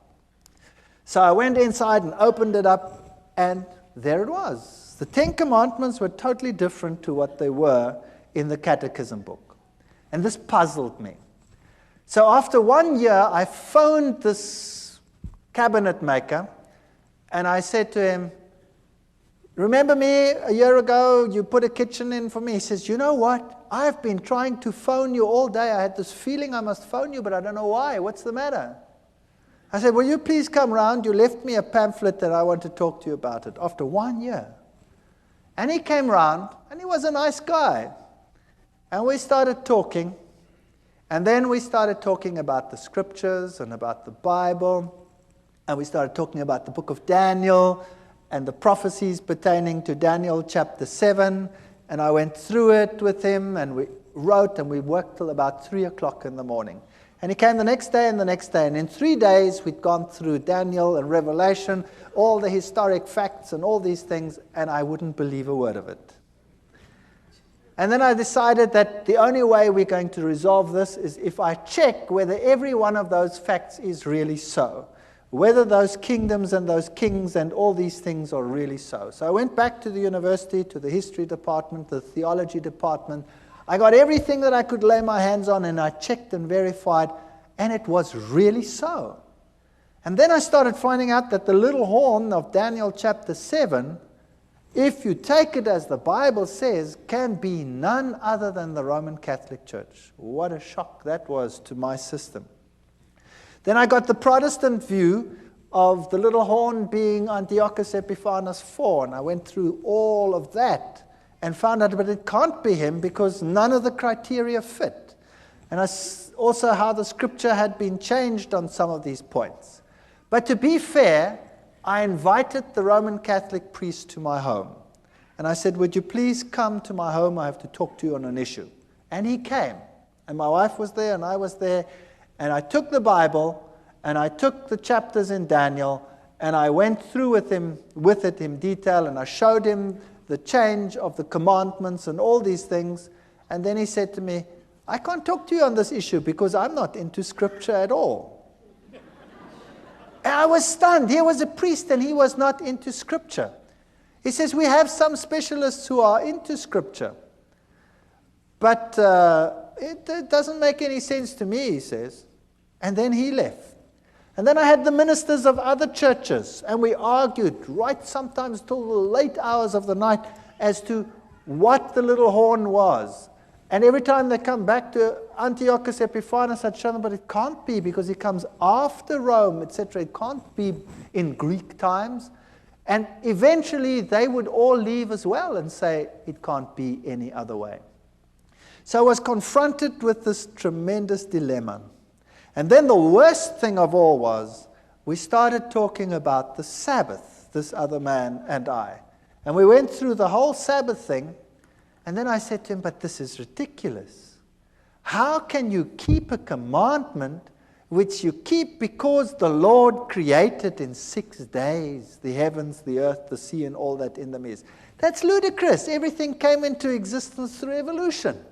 So I went inside and opened it up, and there it was. The 10 Commandments were totally different to what they were in the catechism book. And this puzzled me. So after 1 year, I phoned this cabinet maker, and I said to him, remember me a year ago, you put a kitchen in for me? He says, you know what? I've been trying to phone you all day. I had this feeling I must phone you, but I don't know why. What's the matter? I said, will you please come round? You left me a pamphlet that I want to talk to you about it after 1 year. And he came round, and he was a nice guy. And we started talking. And then we started talking about the scriptures and about the Bible. And we started talking about the book of Daniel and the prophecies pertaining to Daniel chapter 7, and I went through it with him, and we wrote, and we worked till about 3 o'clock in the morning. And he came the next day and the next day, and in 3 days we'd gone through Daniel and Revelation, all the historic facts and all these things, and I wouldn't believe a word of it. And then I decided that the only way we're going to resolve this is if I check whether every one of those facts is really so. Whether those kingdoms and those kings and all these things are really so. So I went back to the university, to the history department, the theology department. I got everything that I could lay my hands on, and I checked and verified, and it was really so. And then I started finding out that the little horn of Daniel chapter 7, if you take it as the Bible says, can be none other than the Roman Catholic Church. What a shock that was to my system. Then I got the Protestant view of the little horn being Antiochus Epiphanes IV, and I went through all of that and found out, but it can't be him because none of the criteria fit. And also how the scripture had been changed on some of these points. But to be fair, I invited the Roman Catholic priest to my home. And I said, would you please come to my home? I have to talk to you on an issue. And he came. And my wife was there, and I was there. And I took the Bible, and I took the chapters in Daniel, and I went through with it in detail, and I showed him the change of the commandments and all these things. And then he said to me, I can't talk to you on this issue because I'm not into scripture at all. And I was stunned. Here was a priest, and he was not into scripture. He says, we have some specialists who are into scripture. But it doesn't make any sense to me, he says. And then he left. And then I had the ministers of other churches, and we argued right sometimes till the late hours of the night as to what the little horn was. And every time they come back to Antiochus Epiphanes, I'd show them, but it can't be because he comes after Rome, etc. It can't be in Greek times. And eventually they would all leave as well and say it can't be any other way. So I was confronted with this tremendous dilemma. And then the worst thing of all was we started talking about the Sabbath, this other man and I. And we went through the whole Sabbath thing. And then I said to him, but this is ridiculous. How can you keep a commandment which you keep because the Lord created in 6 days the heavens, the earth, the sea, and all that in them is? That's ludicrous. Everything came into existence through evolution.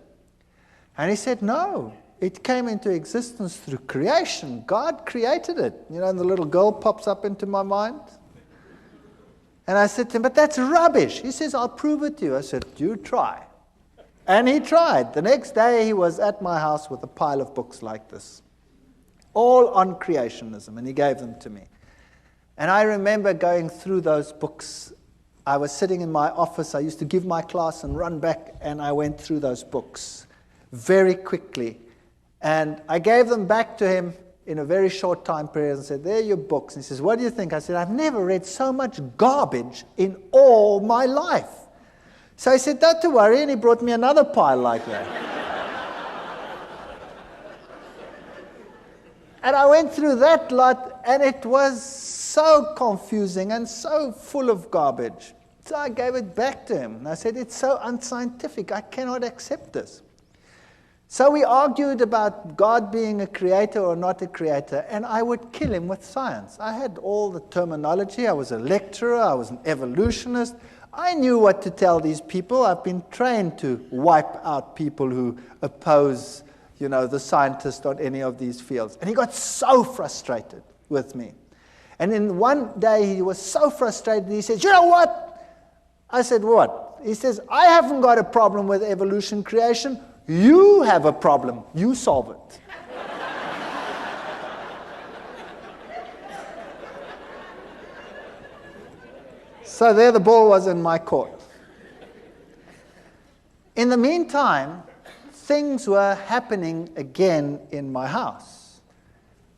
And he said, no, it came into existence through creation. God created it. You know, and the little girl pops up into my mind. And I said to him, but that's rubbish. He says, I'll prove it to you. I said, you try. And he tried. The next day he was at my house with a pile of books like this, all on creationism, and he gave them to me. And I remember going through those books. I was sitting in my office. I used to give my class and run back, and I went through those books very quickly. And I gave them back to him in a very short time period and said, there are your books. And he says, what do you think? I said, I've never read so much garbage in all my life. So he said, don't worry, and he brought me another pile like that. And I went through that lot, and it was so confusing and so full of garbage. So I gave it back to him. And I said, it's so unscientific. I cannot accept this. So we argued about God being a creator or not a creator, and I would kill him with science. I had all the terminology. I was a lecturer. I was an evolutionist. I knew what to tell these people. I've been trained to wipe out people who oppose, the scientist on any of these fields. And he got so frustrated with me. And then one day he was so frustrated, he says, you know what? I said, what? He says, I haven't got a problem with evolution creation. You have a problem. You solve it. So there the ball was in my court. In the meantime, things were happening again in my house.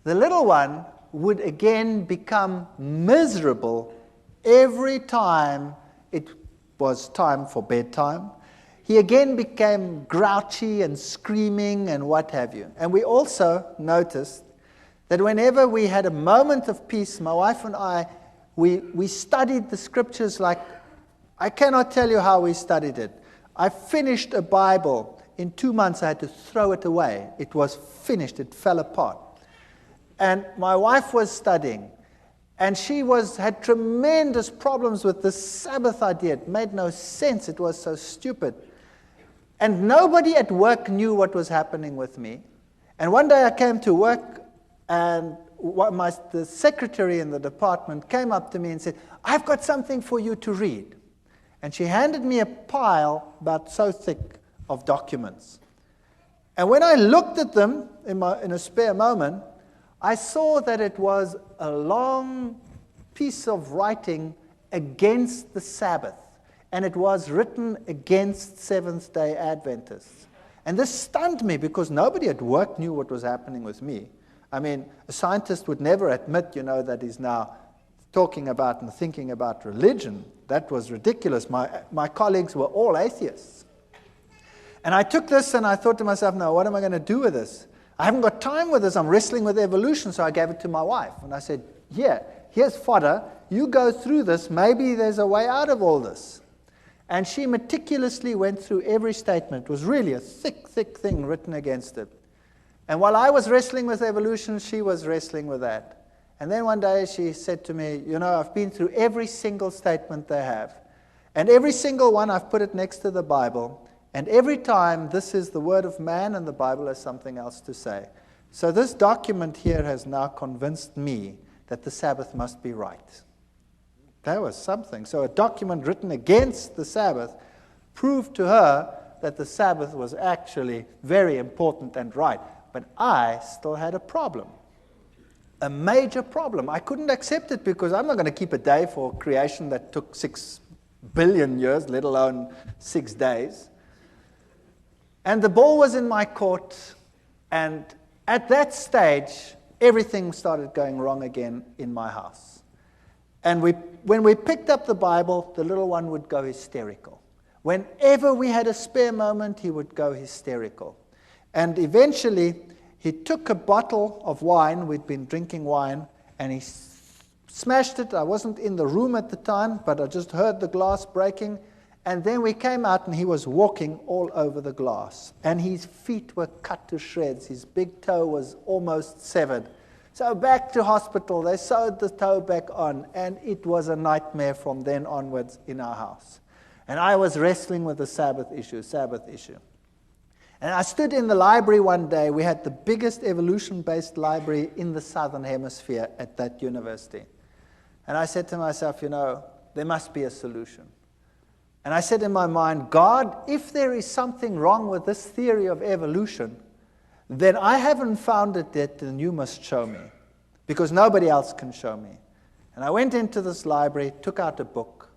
The little one would again become miserable every time it was time for bedtime. He again became grouchy and screaming and what have you. And we also noticed that whenever we had a moment of peace, my wife and I, we studied the scriptures like, I cannot tell you how we studied it. I finished a Bible. In 2 months, I had to throw it away. It was finished. It fell apart. And my wife was studying. And she had tremendous problems with the Sabbath idea. It made no sense. It was so stupid. And nobody at work knew what was happening with me. And one day I came to work, and the secretary in the department came up to me and said, I've got something for you to read. And she handed me a pile about so thick of documents. And when I looked at them in a spare moment, I saw that it was a long piece of writing against the Sabbath. And it was written against Seventh-day Adventists. And this stunned me because nobody at work knew what was happening with me. I mean, a scientist would never admit, that he's now talking about and thinking about religion. That was ridiculous. My colleagues were all atheists. And I took this and I thought to myself, no, what am I going to do with this? I haven't got time with this. I'm wrestling with evolution. So I gave it to my wife. And I said, here's fodder. You go through this. Maybe there's a way out of all this. And she meticulously went through every statement. It was really a thick, thick thing written against it. And while I was wrestling with evolution, she was wrestling with that. And then one day she said to me, I've been through every single statement they have. And every single one, I've put it next to the Bible. And every time, this is the word of man and the Bible has something else to say. So this document here has now convinced me that the Sabbath must be right. That was something. So a document written against the Sabbath proved to her that the Sabbath was actually very important and right. But I still had a problem. A major problem. I couldn't accept it because I'm not going to keep a day for creation that took 6 billion years, let alone 6 days. And the ball was in my court, and at that stage, everything started going wrong again in my house. And when we picked up the Bible, the little one would go hysterical. Whenever we had a spare moment, he would go hysterical. And eventually, he took a bottle of wine, we'd been drinking wine, and he smashed it. I wasn't in the room at the time, but I just heard the glass breaking. And then we came out, and he was walking all over the glass. And his feet were cut to shreds. His big toe was almost severed. So back to hospital. They sewed the toe back on, and it was a nightmare from then onwards in our house. And I was wrestling with the Sabbath issue. And I stood in the library one day. We had the biggest evolution-based library in the Southern Hemisphere at that university. And I said to myself, there must be a solution. And I said in my mind, God, if there is something wrong with this theory of evolution, then I haven't found it yet, and you must show me, because nobody else can show me. And I went into this library, took out a book,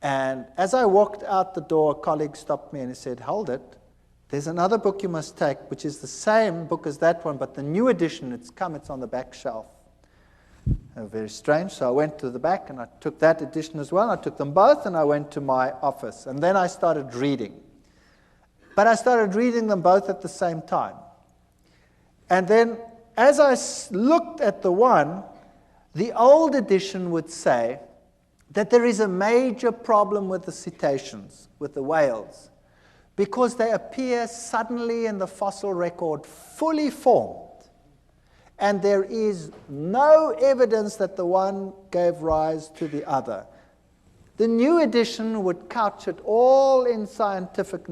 and as I walked out the door, a colleague stopped me and he said, hold it. There's another book you must take, which is the same book as that one, but the new edition, it's on the back shelf. Very strange. So I went to the back and I took that edition as well. I took them both and I went to my office. And then I started reading. But I started reading them both at the same time. And then as I looked at the one, the old edition would say that there is a major problem with the cetaceans, with the whales, because they appear suddenly in the fossil record fully formed. And there is no evidence that the one gave rise to the other. The new edition would couch it all in scientific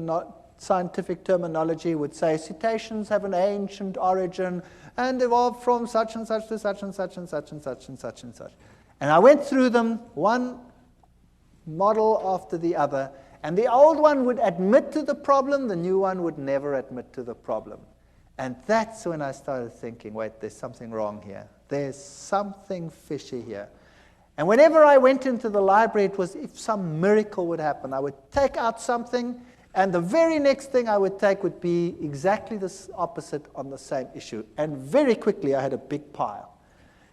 terminology, would say cetaceans have an ancient origin and evolved from such and such to such and such and such and such and such and such. And I went through them, one model after the other, and the old one would admit to the problem, the new one would never admit to the problem. And that's when I started thinking, wait, there's something wrong here. There's something fishy here. And whenever I went into the library, it was if some miracle would happen. I would take out something, and the very next thing I would take would be exactly the opposite on the same issue. And very quickly, I had a big pile.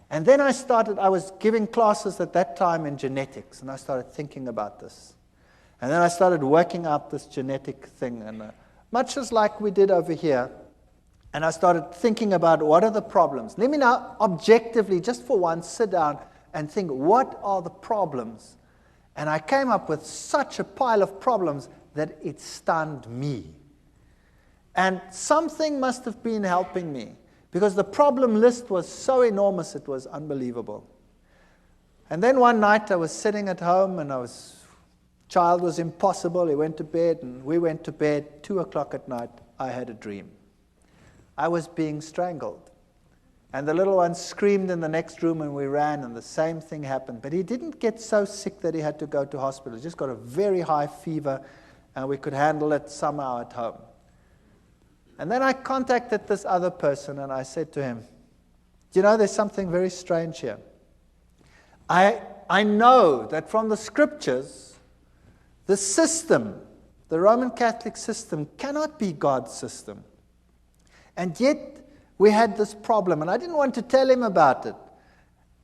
And then I was giving classes at that time in genetics, and I started thinking about this. And then I started working out this genetic thing, and much as like we did over here. And I started thinking about what are the problems. Let me now objectively, just for once, sit down and think, what are the problems? And I came up with such a pile of problems that it stunned me. And something must have been helping me, because the problem list was so enormous, it was unbelievable. And then one night I was sitting at home, and child was impossible. He went to bed, and we went to bed. 2:00 at night, I had a dream. I was being strangled. And the little one screamed in the next room, and we ran, and the same thing happened. But he didn't get so sick that he had to go to hospital. He just got a very high fever, and we could handle it somehow at home. And then I contacted this other person, and I said to him, there's something very strange here. I know that from the scriptures, the system, the Roman Catholic system, cannot be God's system. And yet, we had this problem, and I didn't want to tell him about it.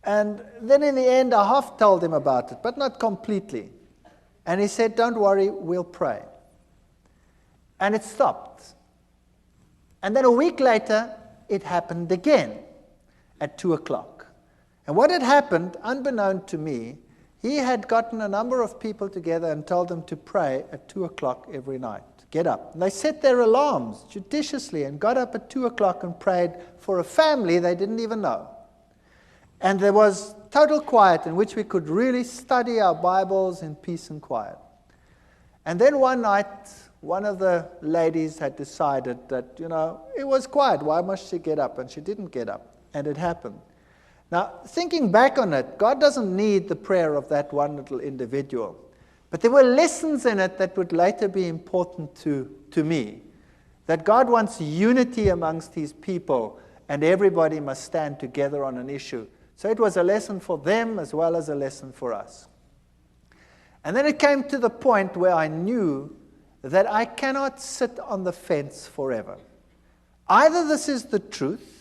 And then in the end, I half told him about it, but not completely. And he said, don't worry, we'll pray. And it stopped. And then a week later, it happened again at 2:00. And what had happened, unbeknown to me, he had gotten a number of people together and told them to pray at 2:00 every night. Get up. And they set their alarms judiciously and got up at 2:00 and prayed for a family they didn't even know. And there was total quiet in which we could really study our Bibles in peace and quiet. And then one night, one of the ladies had decided that, it was quiet. Why must she get up? And she didn't get up. And it happened. Now, thinking back on it, God doesn't need the prayer of that one little individual. But there were lessons in it that would later be important to me. That God wants unity amongst his people, and everybody must stand together on an issue. So it was a lesson for them as well as a lesson for us. And then it came to the point where I knew that I cannot sit on the fence forever. Either this is the truth,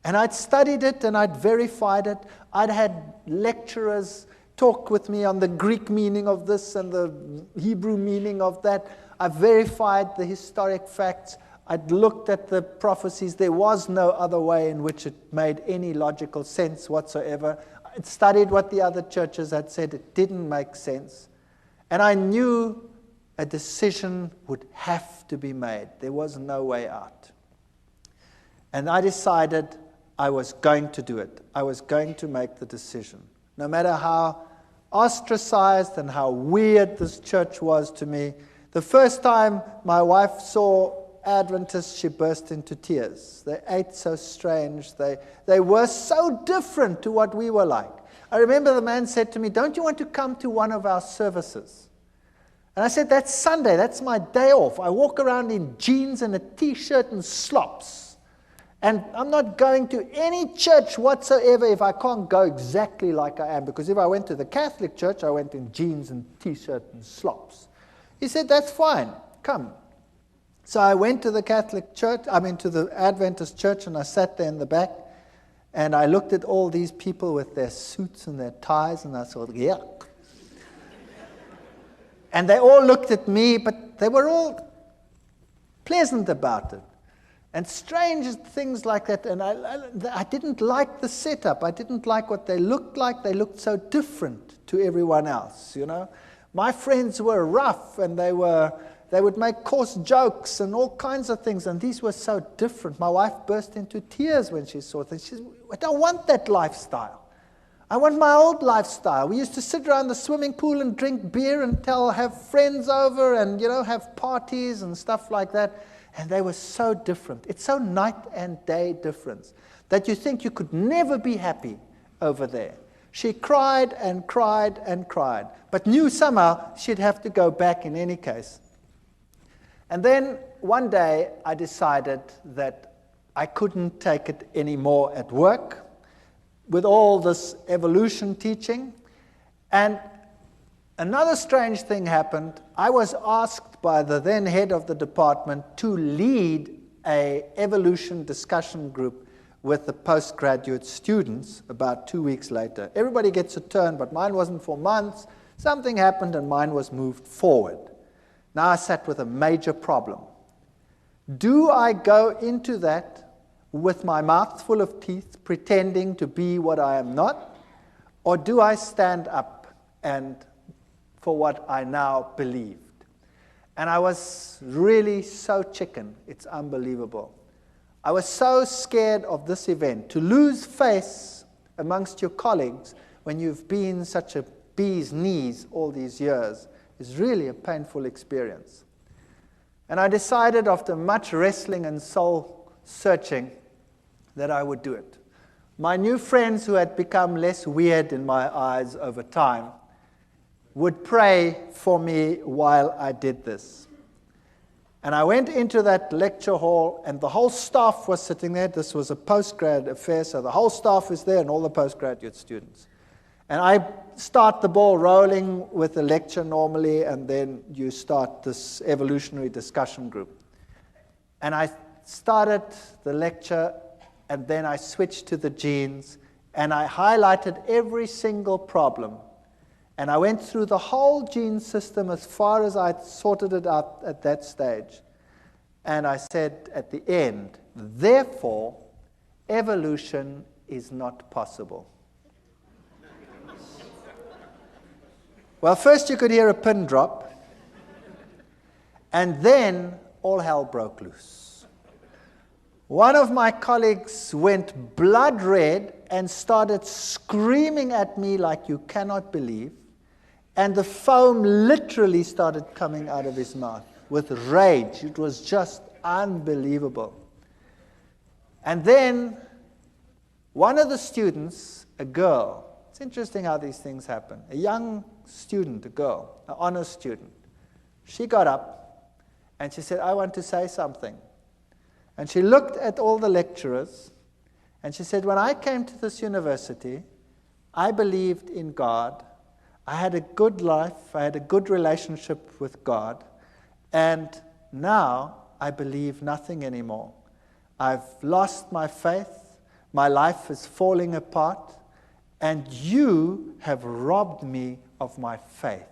and I'd studied it and I'd verified it. I'd had lecturers talk with me on the Greek meaning of this and the Hebrew meaning of that. I verified the historic facts. I'd looked at the prophecies. There was no other way in which it made any logical sense whatsoever. I'd studied what the other churches had said. It didn't make sense. And I knew a decision would have to be made. There was no way out. And I decided I was going to do it. I was going to make the decision. No matter how ostracized and how weird this church was to me, the first time my wife saw Adventists, she burst into tears. They ate so strange. They were so different to what we were like. I remember the man said to me, "Don't you want to come to one of our services?" And I said, "That's Sunday. That's my day off. I walk around in jeans and a T-shirt and slops. And I'm not going to any church whatsoever if I can't go exactly like I am. Because if I went to the Catholic church, I went in jeans and T-shirt and slops." He said, "That's fine. Come." So I went to the Catholic church, to the Adventist church, and I sat there in the back. And I looked at all these people with their suits and their ties, and I thought, yuck. And they all looked at me, but they were all pleasant about it. And strange things like that. And I didn't like the setup. I didn't like what they looked like. They looked so different to everyone else, you know. My friends were rough, and they would make coarse jokes and all kinds of things. And these were so different. My wife burst into tears when she saw things. She said, "I don't want that lifestyle. I want my old lifestyle. We used to sit around the swimming pool and drink beer and have friends over and, have parties and stuff like that." And they were so different. It's so night and day difference that you think you could never be happy over there. She cried and cried and cried, but knew somehow she'd have to go back in any case. And then one day I decided that I couldn't take it anymore at work with all this evolution teaching. And another strange thing happened. I was asked by the then head of the department to lead an evolution discussion group with the postgraduate students about 2 weeks later. Everybody gets a turn, but mine wasn't for months. Something happened and mine was moved forward. Now I sat with a major problem. Do I go into that with my mouth full of teeth, pretending to be what I am not? Or do I stand up and for what I now believed? And I was really so chicken, it's unbelievable. I was so scared of this event. To lose face amongst your colleagues when you've been such a bee's knees all these years is really a painful experience. And I decided after much wrestling and soul searching that I would do it. My new friends, who had become less weird in my eyes over time, would pray for me while I did this. And I went into that lecture hall, and the whole staff was sitting there. This was a postgrad affair, so the whole staff is there and all the postgraduate students. And I start the ball rolling with the lecture normally, and then you start this evolutionary discussion group. And I started the lecture, and then I switched to the genes, and I highlighted every single problem. And I went through the whole gene system as far as I'd sorted it out at that stage. And I said at the end, therefore, evolution is not possible. Well, first you could hear a pin drop, and then all hell broke loose. One of my colleagues went blood red and started screaming at me like you cannot believe. And the foam literally started coming out of his mouth with rage. It was just unbelievable. And then one of the students, a girl, it's interesting how these things happen, a young student, a girl, an honors student, she got up and she said, "I want to say something." And she looked at all the lecturers and she said, "When I came to this university, I believed in God. I had a good life, I had a good relationship with God, And now I believe nothing anymore. I've lost my faith. My life is falling apart. And you have robbed me of my faith.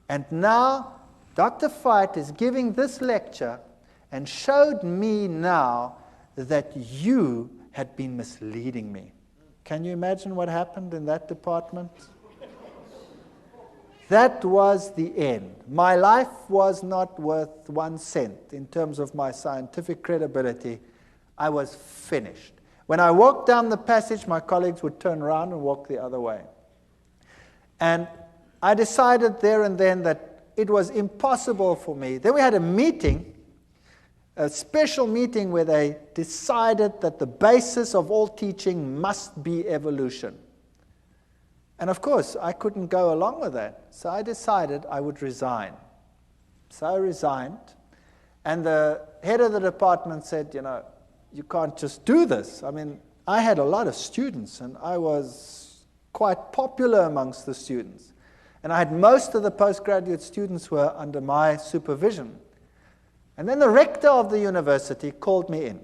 And now Dr. Veith is giving this lecture and showed me now that you had been misleading me. Can you imagine what happened in that department? That was the end. My life was not worth 1 cent in terms of my scientific credibility. I was finished. When I walked down the passage, my colleagues would turn around and walk the other way. And I decided there and then that it was impossible for me. Then we had a meeting, a special meeting where they decided that the basis of all teaching must be evolution. And of course, I couldn't go along with that. So I decided I would resign. So I resigned. And the head of the department said, you can't just do this. I mean, I had a lot of students, and I was quite popular amongst the students. And I had most of the postgraduate students were under my supervision. And then the rector of the university called me in.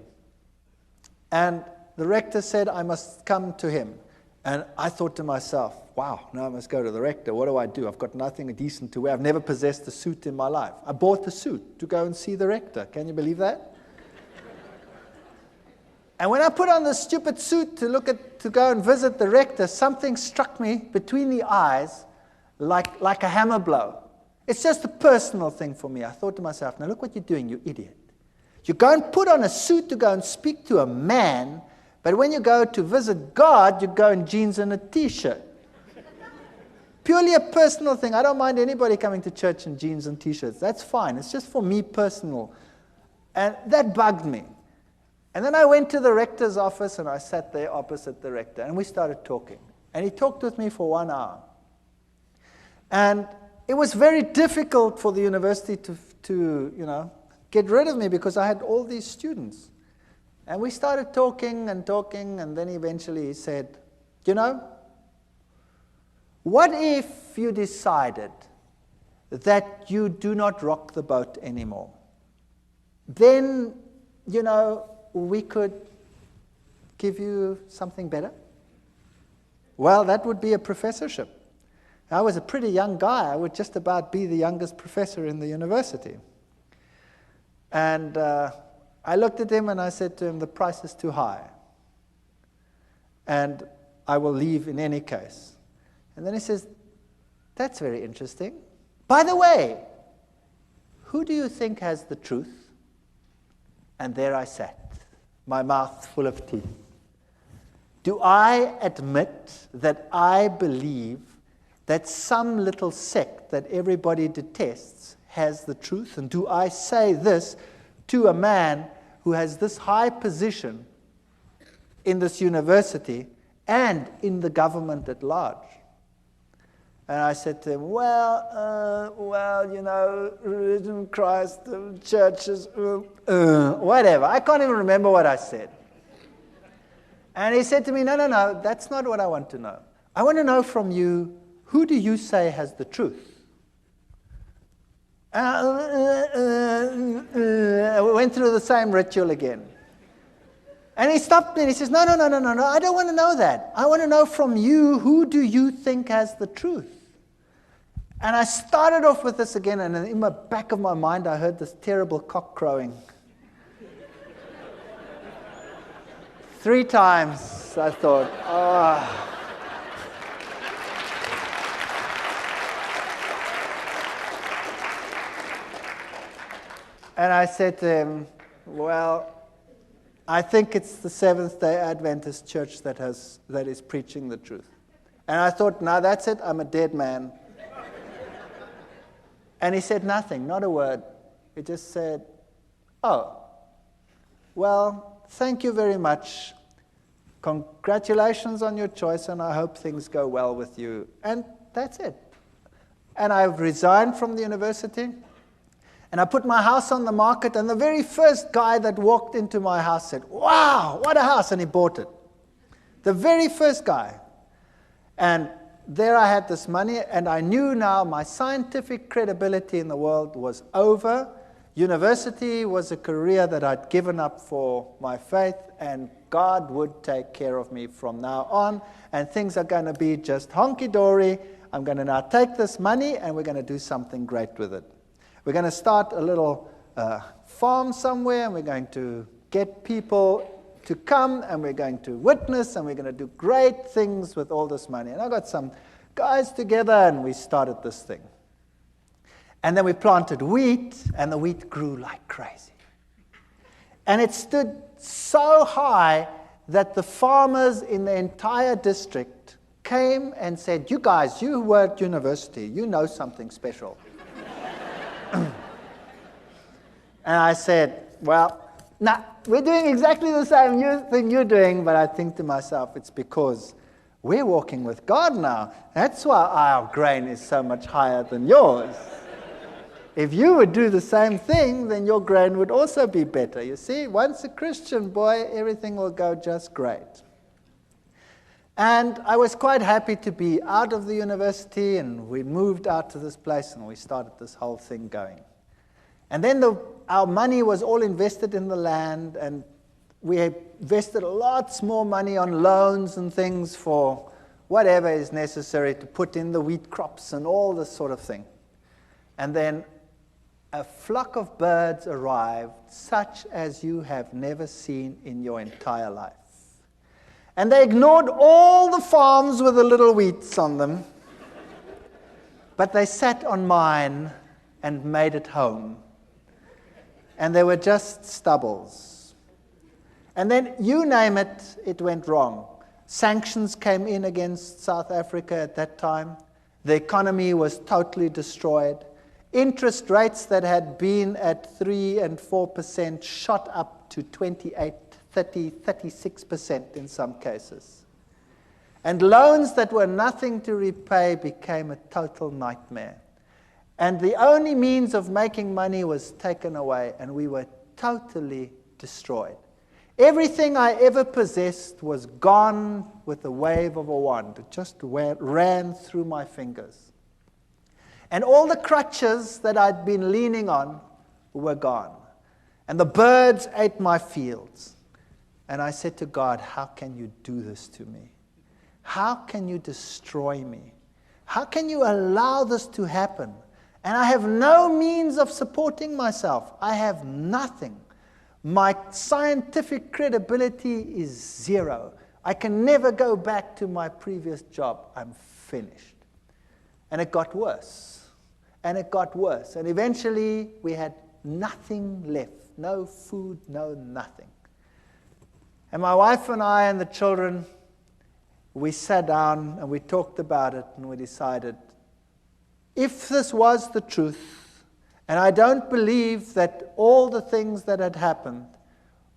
And the rector said I must come to him. And I thought to myself, wow, now I must go to the rector. What do? I've got nothing decent to wear. I've never possessed a suit in my life. I bought the suit to go and see the rector. Can you believe that? And when I put on the stupid suit to go and visit the rector, something struck me between the eyes like a hammer blow. It's just a personal thing for me. I thought to myself, now look what you're doing, you idiot. You go and put on a suit to go and speak to a man, but when you go to visit God, you go in jeans and a T-shirt. Purely a personal thing. I don't mind anybody coming to church in jeans and T-shirts. That's fine. It's just for me personal. And that bugged me. And then I went to the rector's office, and I sat there opposite the rector, and we started talking. And he talked with me for 1 hour. And it was very difficult for the university to get rid of me because I had all these students. And we started talking, and then eventually he said, what if you decided that you do not rock the boat anymore? Then, we could give you something better. Well, that would be a professorship. I was a pretty young guy. I would just about be the youngest professor in the university. And I looked at him and I said to him, the price is too high. And I will leave in any case. And then he says, that's very interesting. By the way, who do you think has the truth? And there I sat, my mouth full of teeth. Do I admit that I believe that some little sect that everybody detests has the truth? And do I say this to a man who has this high position in this university and in the government at large? And I said to him, religion, Christ, churches, whatever. I can't even remember what I said. And he said to me, no, that's not what I want to know. I want to know from you, who do you say has the truth? We went through the same ritual again. And he stopped me and he says, no, I don't want to know that. I want to know from you, who do you think has the truth? And I started off with this again, and in the back of my mind, I heard this terrible cock crowing. 3 times, I thought, oh. And I said to him, well, I think it's the Seventh-day Adventist church that is preaching the truth. And I thought, no, that's it, I'm a dead man. And he said nothing, not a word. He just said, oh, well, thank you very much. Congratulations on your choice, and I hope things go well with you. And that's it. And I've resigned from the university. And I put my house on the market, and the very first guy that walked into my house said, wow, what a house, and he bought it. The very first guy. And there I had this money, and I knew now my scientific credibility in the world was over. University was a career that I'd given up for my faith, and God would take care of me from now on, and things are going to be just honky-dory. I'm going to now take this money, and we're going to do something great with it. We're going to start a little farm somewhere, and we're going to get people to come, and we're going to witness, and we're going to do great things with all this money. And I got some guys together, and we started this thing. And then we planted wheat, and the wheat grew like crazy. And it stood so high that the farmers in the entire district came and said, "You guys, you were at university, you know something special." And I said, "Well, nah, we're doing exactly the same thing you're doing," but I think to myself, it's because we're walking with God now. That's why our grain is so much higher than yours. If you would do the same thing, then your grain would also be better. You see, once a Christian, boy, everything will go just great. And I was quite happy to be out of the university, and we moved out to this place, and we started this whole thing going. And then our money was all invested in the land, and we invested lots more money on loans and things for whatever is necessary to put in the wheat crops and all this sort of thing. And then a flock of birds arrived, such as you have never seen in your entire life. And they ignored all the farms with the little wheats on them, but they sat on mine and made it home. And they were just stubbles. And then, you name it, it went wrong. Sanctions came in against South Africa at that time. The economy was totally destroyed. Interest rates that had been at 3 and 4% shot up to 28, 30, 36% in some cases. And loans that were nothing to repay became a total nightmare. And the only means of making money was taken away, and we were totally destroyed. Everything I ever possessed was gone with a wave of a wand. It just ran through my fingers. And all the crutches that I'd been leaning on were gone. And the birds ate my fields. And I said to God, "How can you do this to me? How can you destroy me? How can you allow this to happen? And I have no means of supporting myself. I have nothing. My scientific credibility is zero. I can never go back to my previous job. I'm finished." And it got worse. And it got worse. And eventually, we had nothing left. No food, no nothing. And my wife and I and the children, we sat down and we talked about it, and we decided, if this was the truth, and I don't believe that all the things that had happened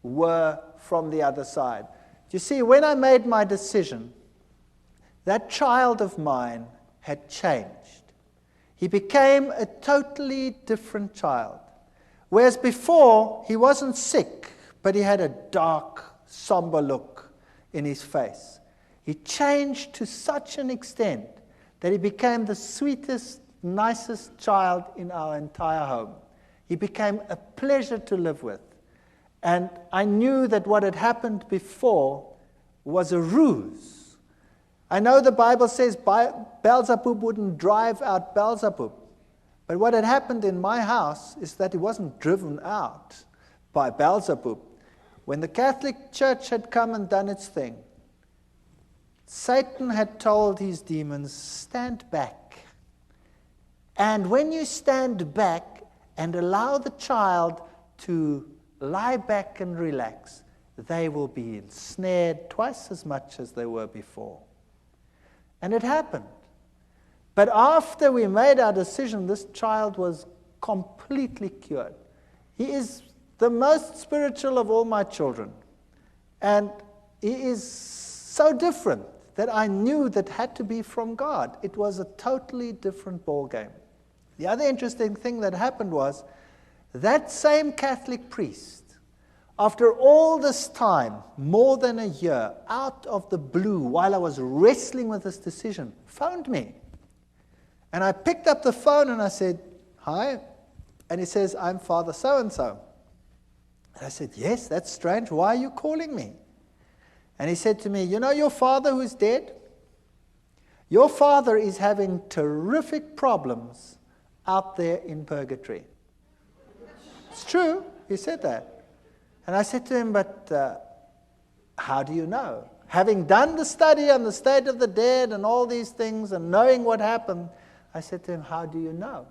were from the other side. You see, when I made my decision, that child of mine had changed. He became a totally different child. Whereas before, he wasn't sick, but he had a dark, somber look in his face. He changed to such an extent that he became the sweetest, nicest child in our entire home. He became a pleasure to live with. And I knew that what had happened before was a ruse. I know the Bible says Beelzebub wouldn't drive out Beelzebub. But what had happened in my house is that he wasn't driven out by Beelzebub. When the Catholic Church had come and done its thing, Satan had told his demons, "Stand back." And when you stand back and allow the child to lie back and relax, they will be ensnared twice as much as they were before. And it happened. But after we made our decision, this child was completely cured. He is the most spiritual of all my children. And he is so different that I knew that had to be from God. It was a totally different ballgame. The other interesting thing that happened was that same Catholic priest, After all this time, more than a year, out of the blue, while I was wrestling with this decision, phoned me. And I picked up the phone and I said, "Hi." And he says, "I'm Father so-and-so." And I said, "Yes, that's strange. Why are you calling me?" And he said to me, "You know your father who's dead? Your father is having terrific problems out there in purgatory." It's true. He said that. And I said to him, "But how do you know?" Having done the study on the state of the dead and all these things and knowing what happened, I said to him, "How do you know?"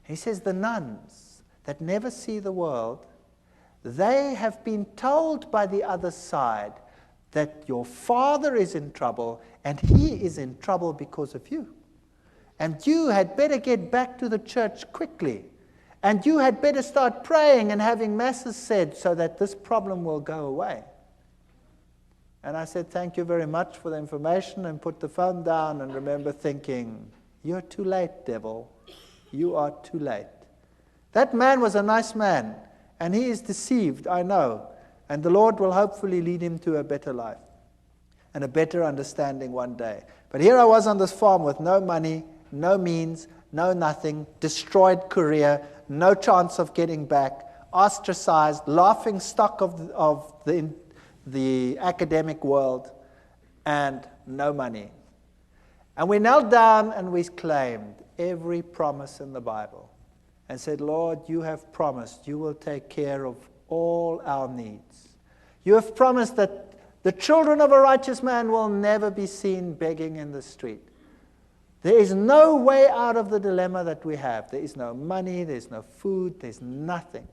He says, "The nuns that never see the world, they have been told by the other side that your father is in trouble and he is in trouble because of you. And you had better get back to the church quickly. And you had better start praying and having masses said so that this problem will go away." And I said, "Thank you very much for the information," and put the phone down and remember thinking, "You're too late, devil. You are too late." That man was a nice man, and he is deceived, I know. And the Lord will hopefully lead him to a better life and a better understanding one day. But here I was on this farm with no money, no means, no nothing, destroyed career, no chance of getting back, ostracized, laughing stock of the academic world, and no money. And we knelt down and we claimed every promise in the Bible and said, "Lord, you have promised you will take care of all our needs. You have promised that the children of a righteous man will never be seen begging in the street. There is no way out of the dilemma that we have. There is no money, there's no food, there's nothing.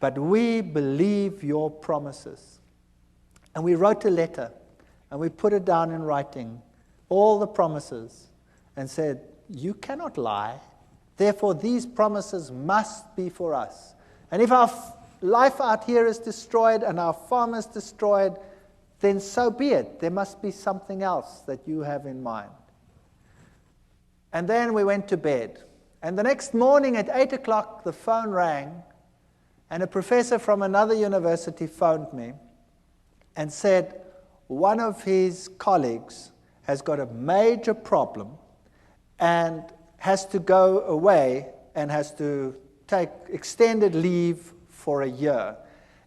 But we believe your promises." And we wrote a letter, and we put it down in writing, all the promises, and said, "You cannot lie. Therefore, these promises must be for us. And if our life out here is destroyed and our farm is destroyed, then so be it. There must be something else that you have in mind." And then we went to bed. And the next morning at 8 o'clock, the phone rang, and a professor from another university phoned me and said one of his colleagues has got a major problem and has to go away and has to take extended leave for a year.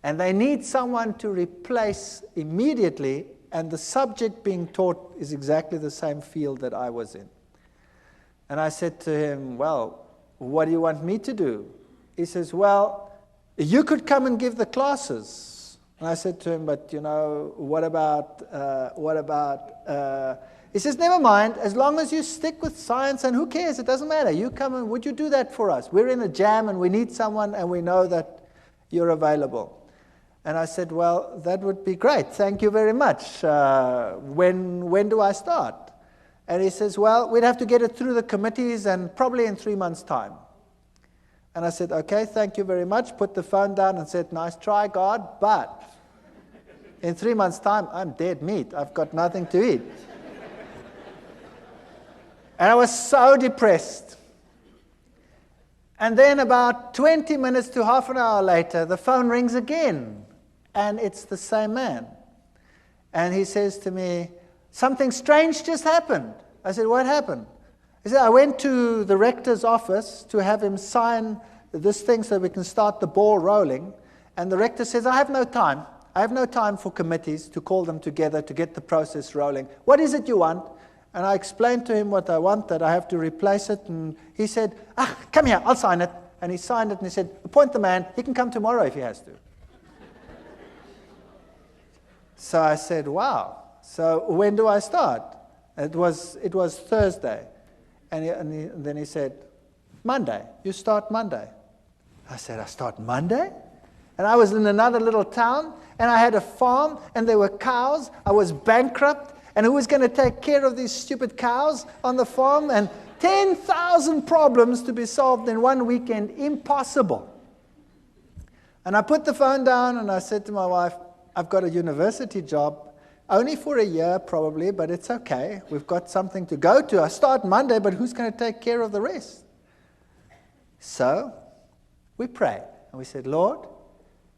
And they need someone to replace immediately, and the subject being taught is exactly the same field that I was in. And I said to him, "Well, what do you want me to do?" He says, "Well, you could come and give the classes." And I said to him, "But, what about, He says, "Never mind, as long as you stick with science, and who cares, it doesn't matter. You come and would you do that for us? We're in a jam and we need someone and we know that you're available." And I said, "Well, that would be great. Thank you very much. When do I start?" And he says, "Well, we'd have to get it through the committees and probably in 3 months' time." And I said, "Okay, thank you very much." Put the phone down and said, "Nice try, God, but in 3 months' time, I'm dead meat. I've got nothing to eat." And I was so depressed. And then about 20 minutes to half an hour later, the phone rings again. And it's the same man. And he says to me, "Something strange just happened." I said, "What happened?" He said, "I went to the rector's office to have him sign this thing so we can start the ball rolling. And the rector says, 'I have no time. I have no time for committees to call them together to get the process rolling. What is it you want?' And I explained to him what I want, that I have to replace it. And he said, 'Come here, I'll sign it.' And he signed it and he said, 'Appoint the man. He can come tomorrow if he has to.'" So I said, "Wow. So when do I start?" It was Thursday. And then he said, "Monday. You start Monday." I said, "I start Monday?" And I was in another little town, and I had a farm, and there were cows. I was bankrupt, and who was going to take care of these stupid cows on the farm? And 10,000 problems to be solved in one weekend. Impossible. And I put the phone down, and I said to my wife, "I've got a university job. Only for a year, probably, but it's okay. We've got something to go to. I start Monday, but who's going to take care of the rest?" So we prayed, and we said, "Lord,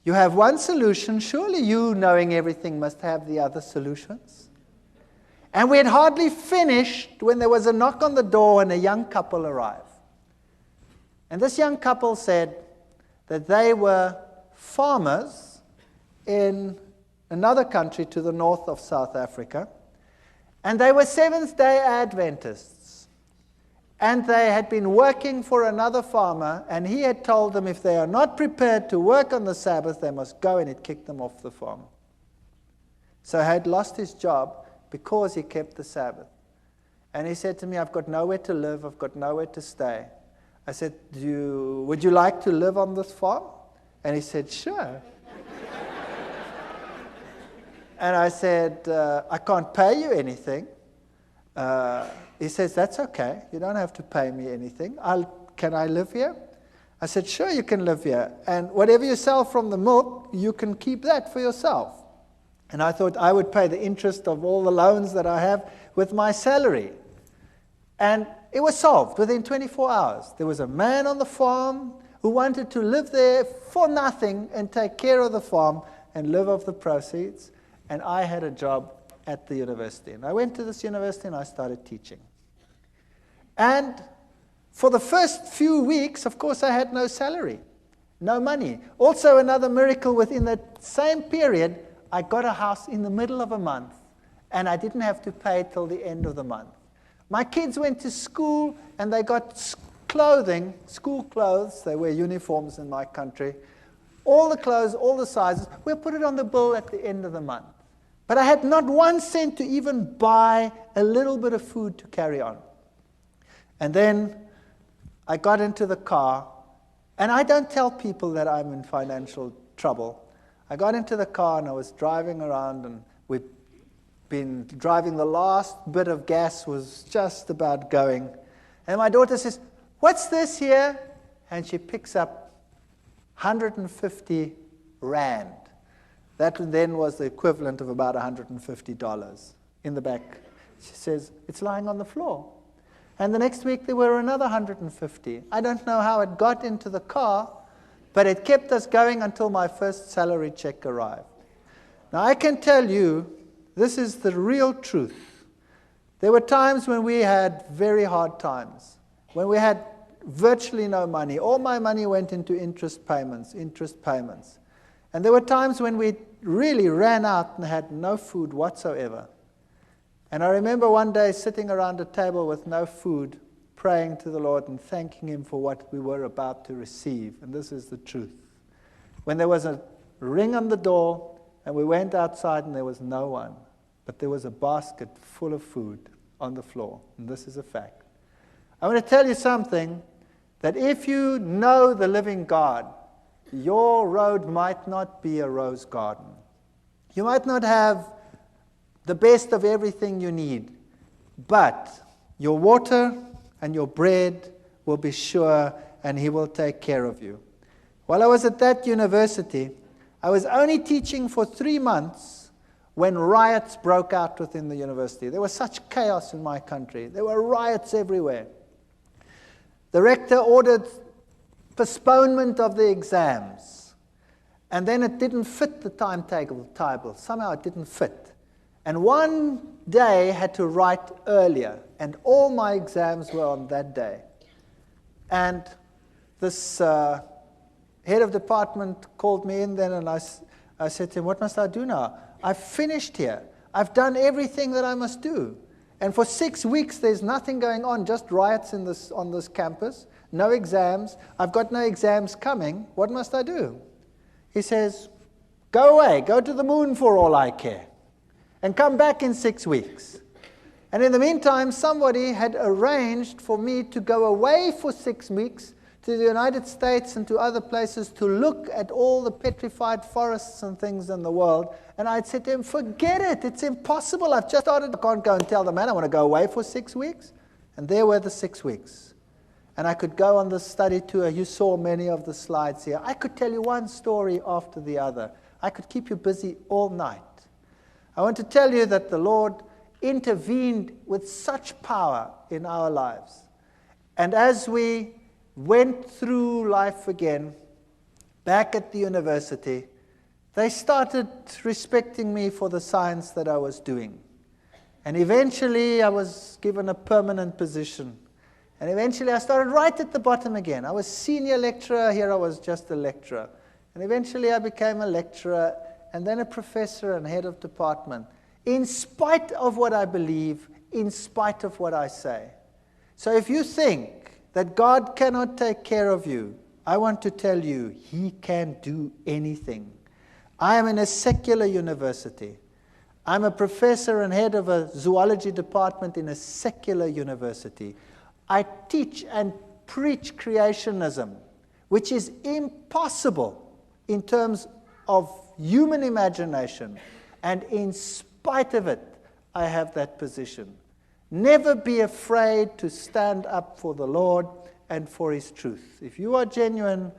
You have one solution. Surely you, knowing everything, must have the other solutions. And we had hardly finished when there was a knock on the door and a young couple arrived. And this young couple said that they were farmers in another country to the north of South Africa. And they were Seventh-day Adventists. And they had been working for another farmer, and he had told them if they are not prepared to work on the Sabbath, they must go, and he'd kicked them off the farm. So he had lost his job because he kept the Sabbath. And he said to me, I've got nowhere to live, I've got nowhere to stay. I said, would you like to live on this farm? And he said, sure. And I said, I can't pay you anything. He says, that's okay. You don't have to pay me anything. Can I live here? I said, sure, you can live here. And whatever you sell from the milk, you can keep that for yourself. And I thought I would pay the interest of all the loans that I have with my salary. And it was solved within 24 hours. There was a man on the farm who wanted to live there for nothing and take care of the farm and live off the proceeds. And I had a job at the university. And I went to this university and I started teaching. And for the first few weeks, of course, I had no salary, no money. Also, another miracle within that same period, I got a house in the middle of a month, and I didn't have to pay till the end of the month. My kids went to school, and they got clothing, school clothes. They wear uniforms in my country. All the clothes, all the sizes. We'll put it on the bill at the end of the month. But I had not 1 cent to even buy a little bit of food to carry on. And then I got into the car, and I don't tell people that I'm in financial trouble. I got into the car, and I was driving around, and we've been driving. The last bit of gas was just about going. And my daughter says, what's this here? And she picks up 150 rand. That then was the equivalent of about $150 in the back. She says, it's lying on the floor. And the next week there were another 150. I don't know how it got into the car, but it kept us going until my first salary check arrived. Now I can tell you, this is the real truth. There were times when we had very hard times, when we had virtually no money. All my money went into interest payments. And there were times when we really ran out and had no food whatsoever. And I remember one day sitting around a table with no food, praying to the Lord and thanking Him for what we were about to receive. And this is the truth. When there was a ring on the door, and we went outside and there was no one, but there was a basket full of food on the floor. And this is a fact. I want to tell you something, that if you know the living God, your road might not be a rose garden. You might not have the best of everything you need, but your water and your bread will be sure, and He will take care of you. While I was at that university, I was only teaching for 3 months when riots broke out within the university. There was such chaos in my country. There were riots everywhere. The rector ordered postponement of the exams, and then it didn't fit the timetable. Somehow it didn't fit. And one day I had to write earlier, and all my exams were on that day. And this head of department called me in then, and I said to him, what must I do now? I've finished here. I've done everything that I must do. And for 6 weeks, there's nothing going on, just riots on this campus, no exams. I've got no exams coming. What must I do? He says, go away, go to the moon for all I care, and come back in 6 weeks. And in the meantime, somebody had arranged for me to go away for 6 weeks to the United States and to other places to look at all the petrified forests and things in the world. And I'd said to him, forget it, it's impossible. I've just started. I can't go and tell the man I want to go away for 6 weeks. And there were the 6 weeks. And I could go on this study tour. You saw many of the slides here. I could tell you one story after the other. I could keep you busy all night. I want to tell you that the Lord intervened with such power in our lives. And as we went through life again, back at the university, they started respecting me for the science that I was doing. And eventually I was given a permanent position. And eventually I started right at the bottom again. I was senior lecturer, here I was just a lecturer. And eventually I became a lecturer, and then a professor and head of department, in spite of what I believe, in spite of what I say. So if you think that God cannot take care of you, I want to tell you, He can do anything. I am in a secular university. I'm a professor and head of a zoology department in a secular university. I teach and preach creationism, which is impossible in terms of human imagination. And in spite of it, I have that position. Never be afraid to stand up for the Lord and for His truth. If you are genuine,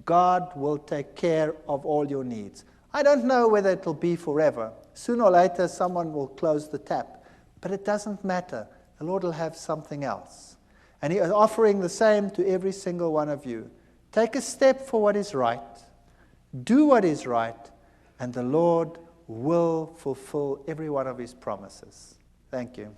God will take care of all your needs. I don't know whether it will be forever. Sooner or later, someone will close the tap. But it doesn't matter. The Lord will have something else. And He is offering the same to every single one of you. Take a step for what is right. Do what is right. And the Lord will fulfill every one of His promises. Thank you.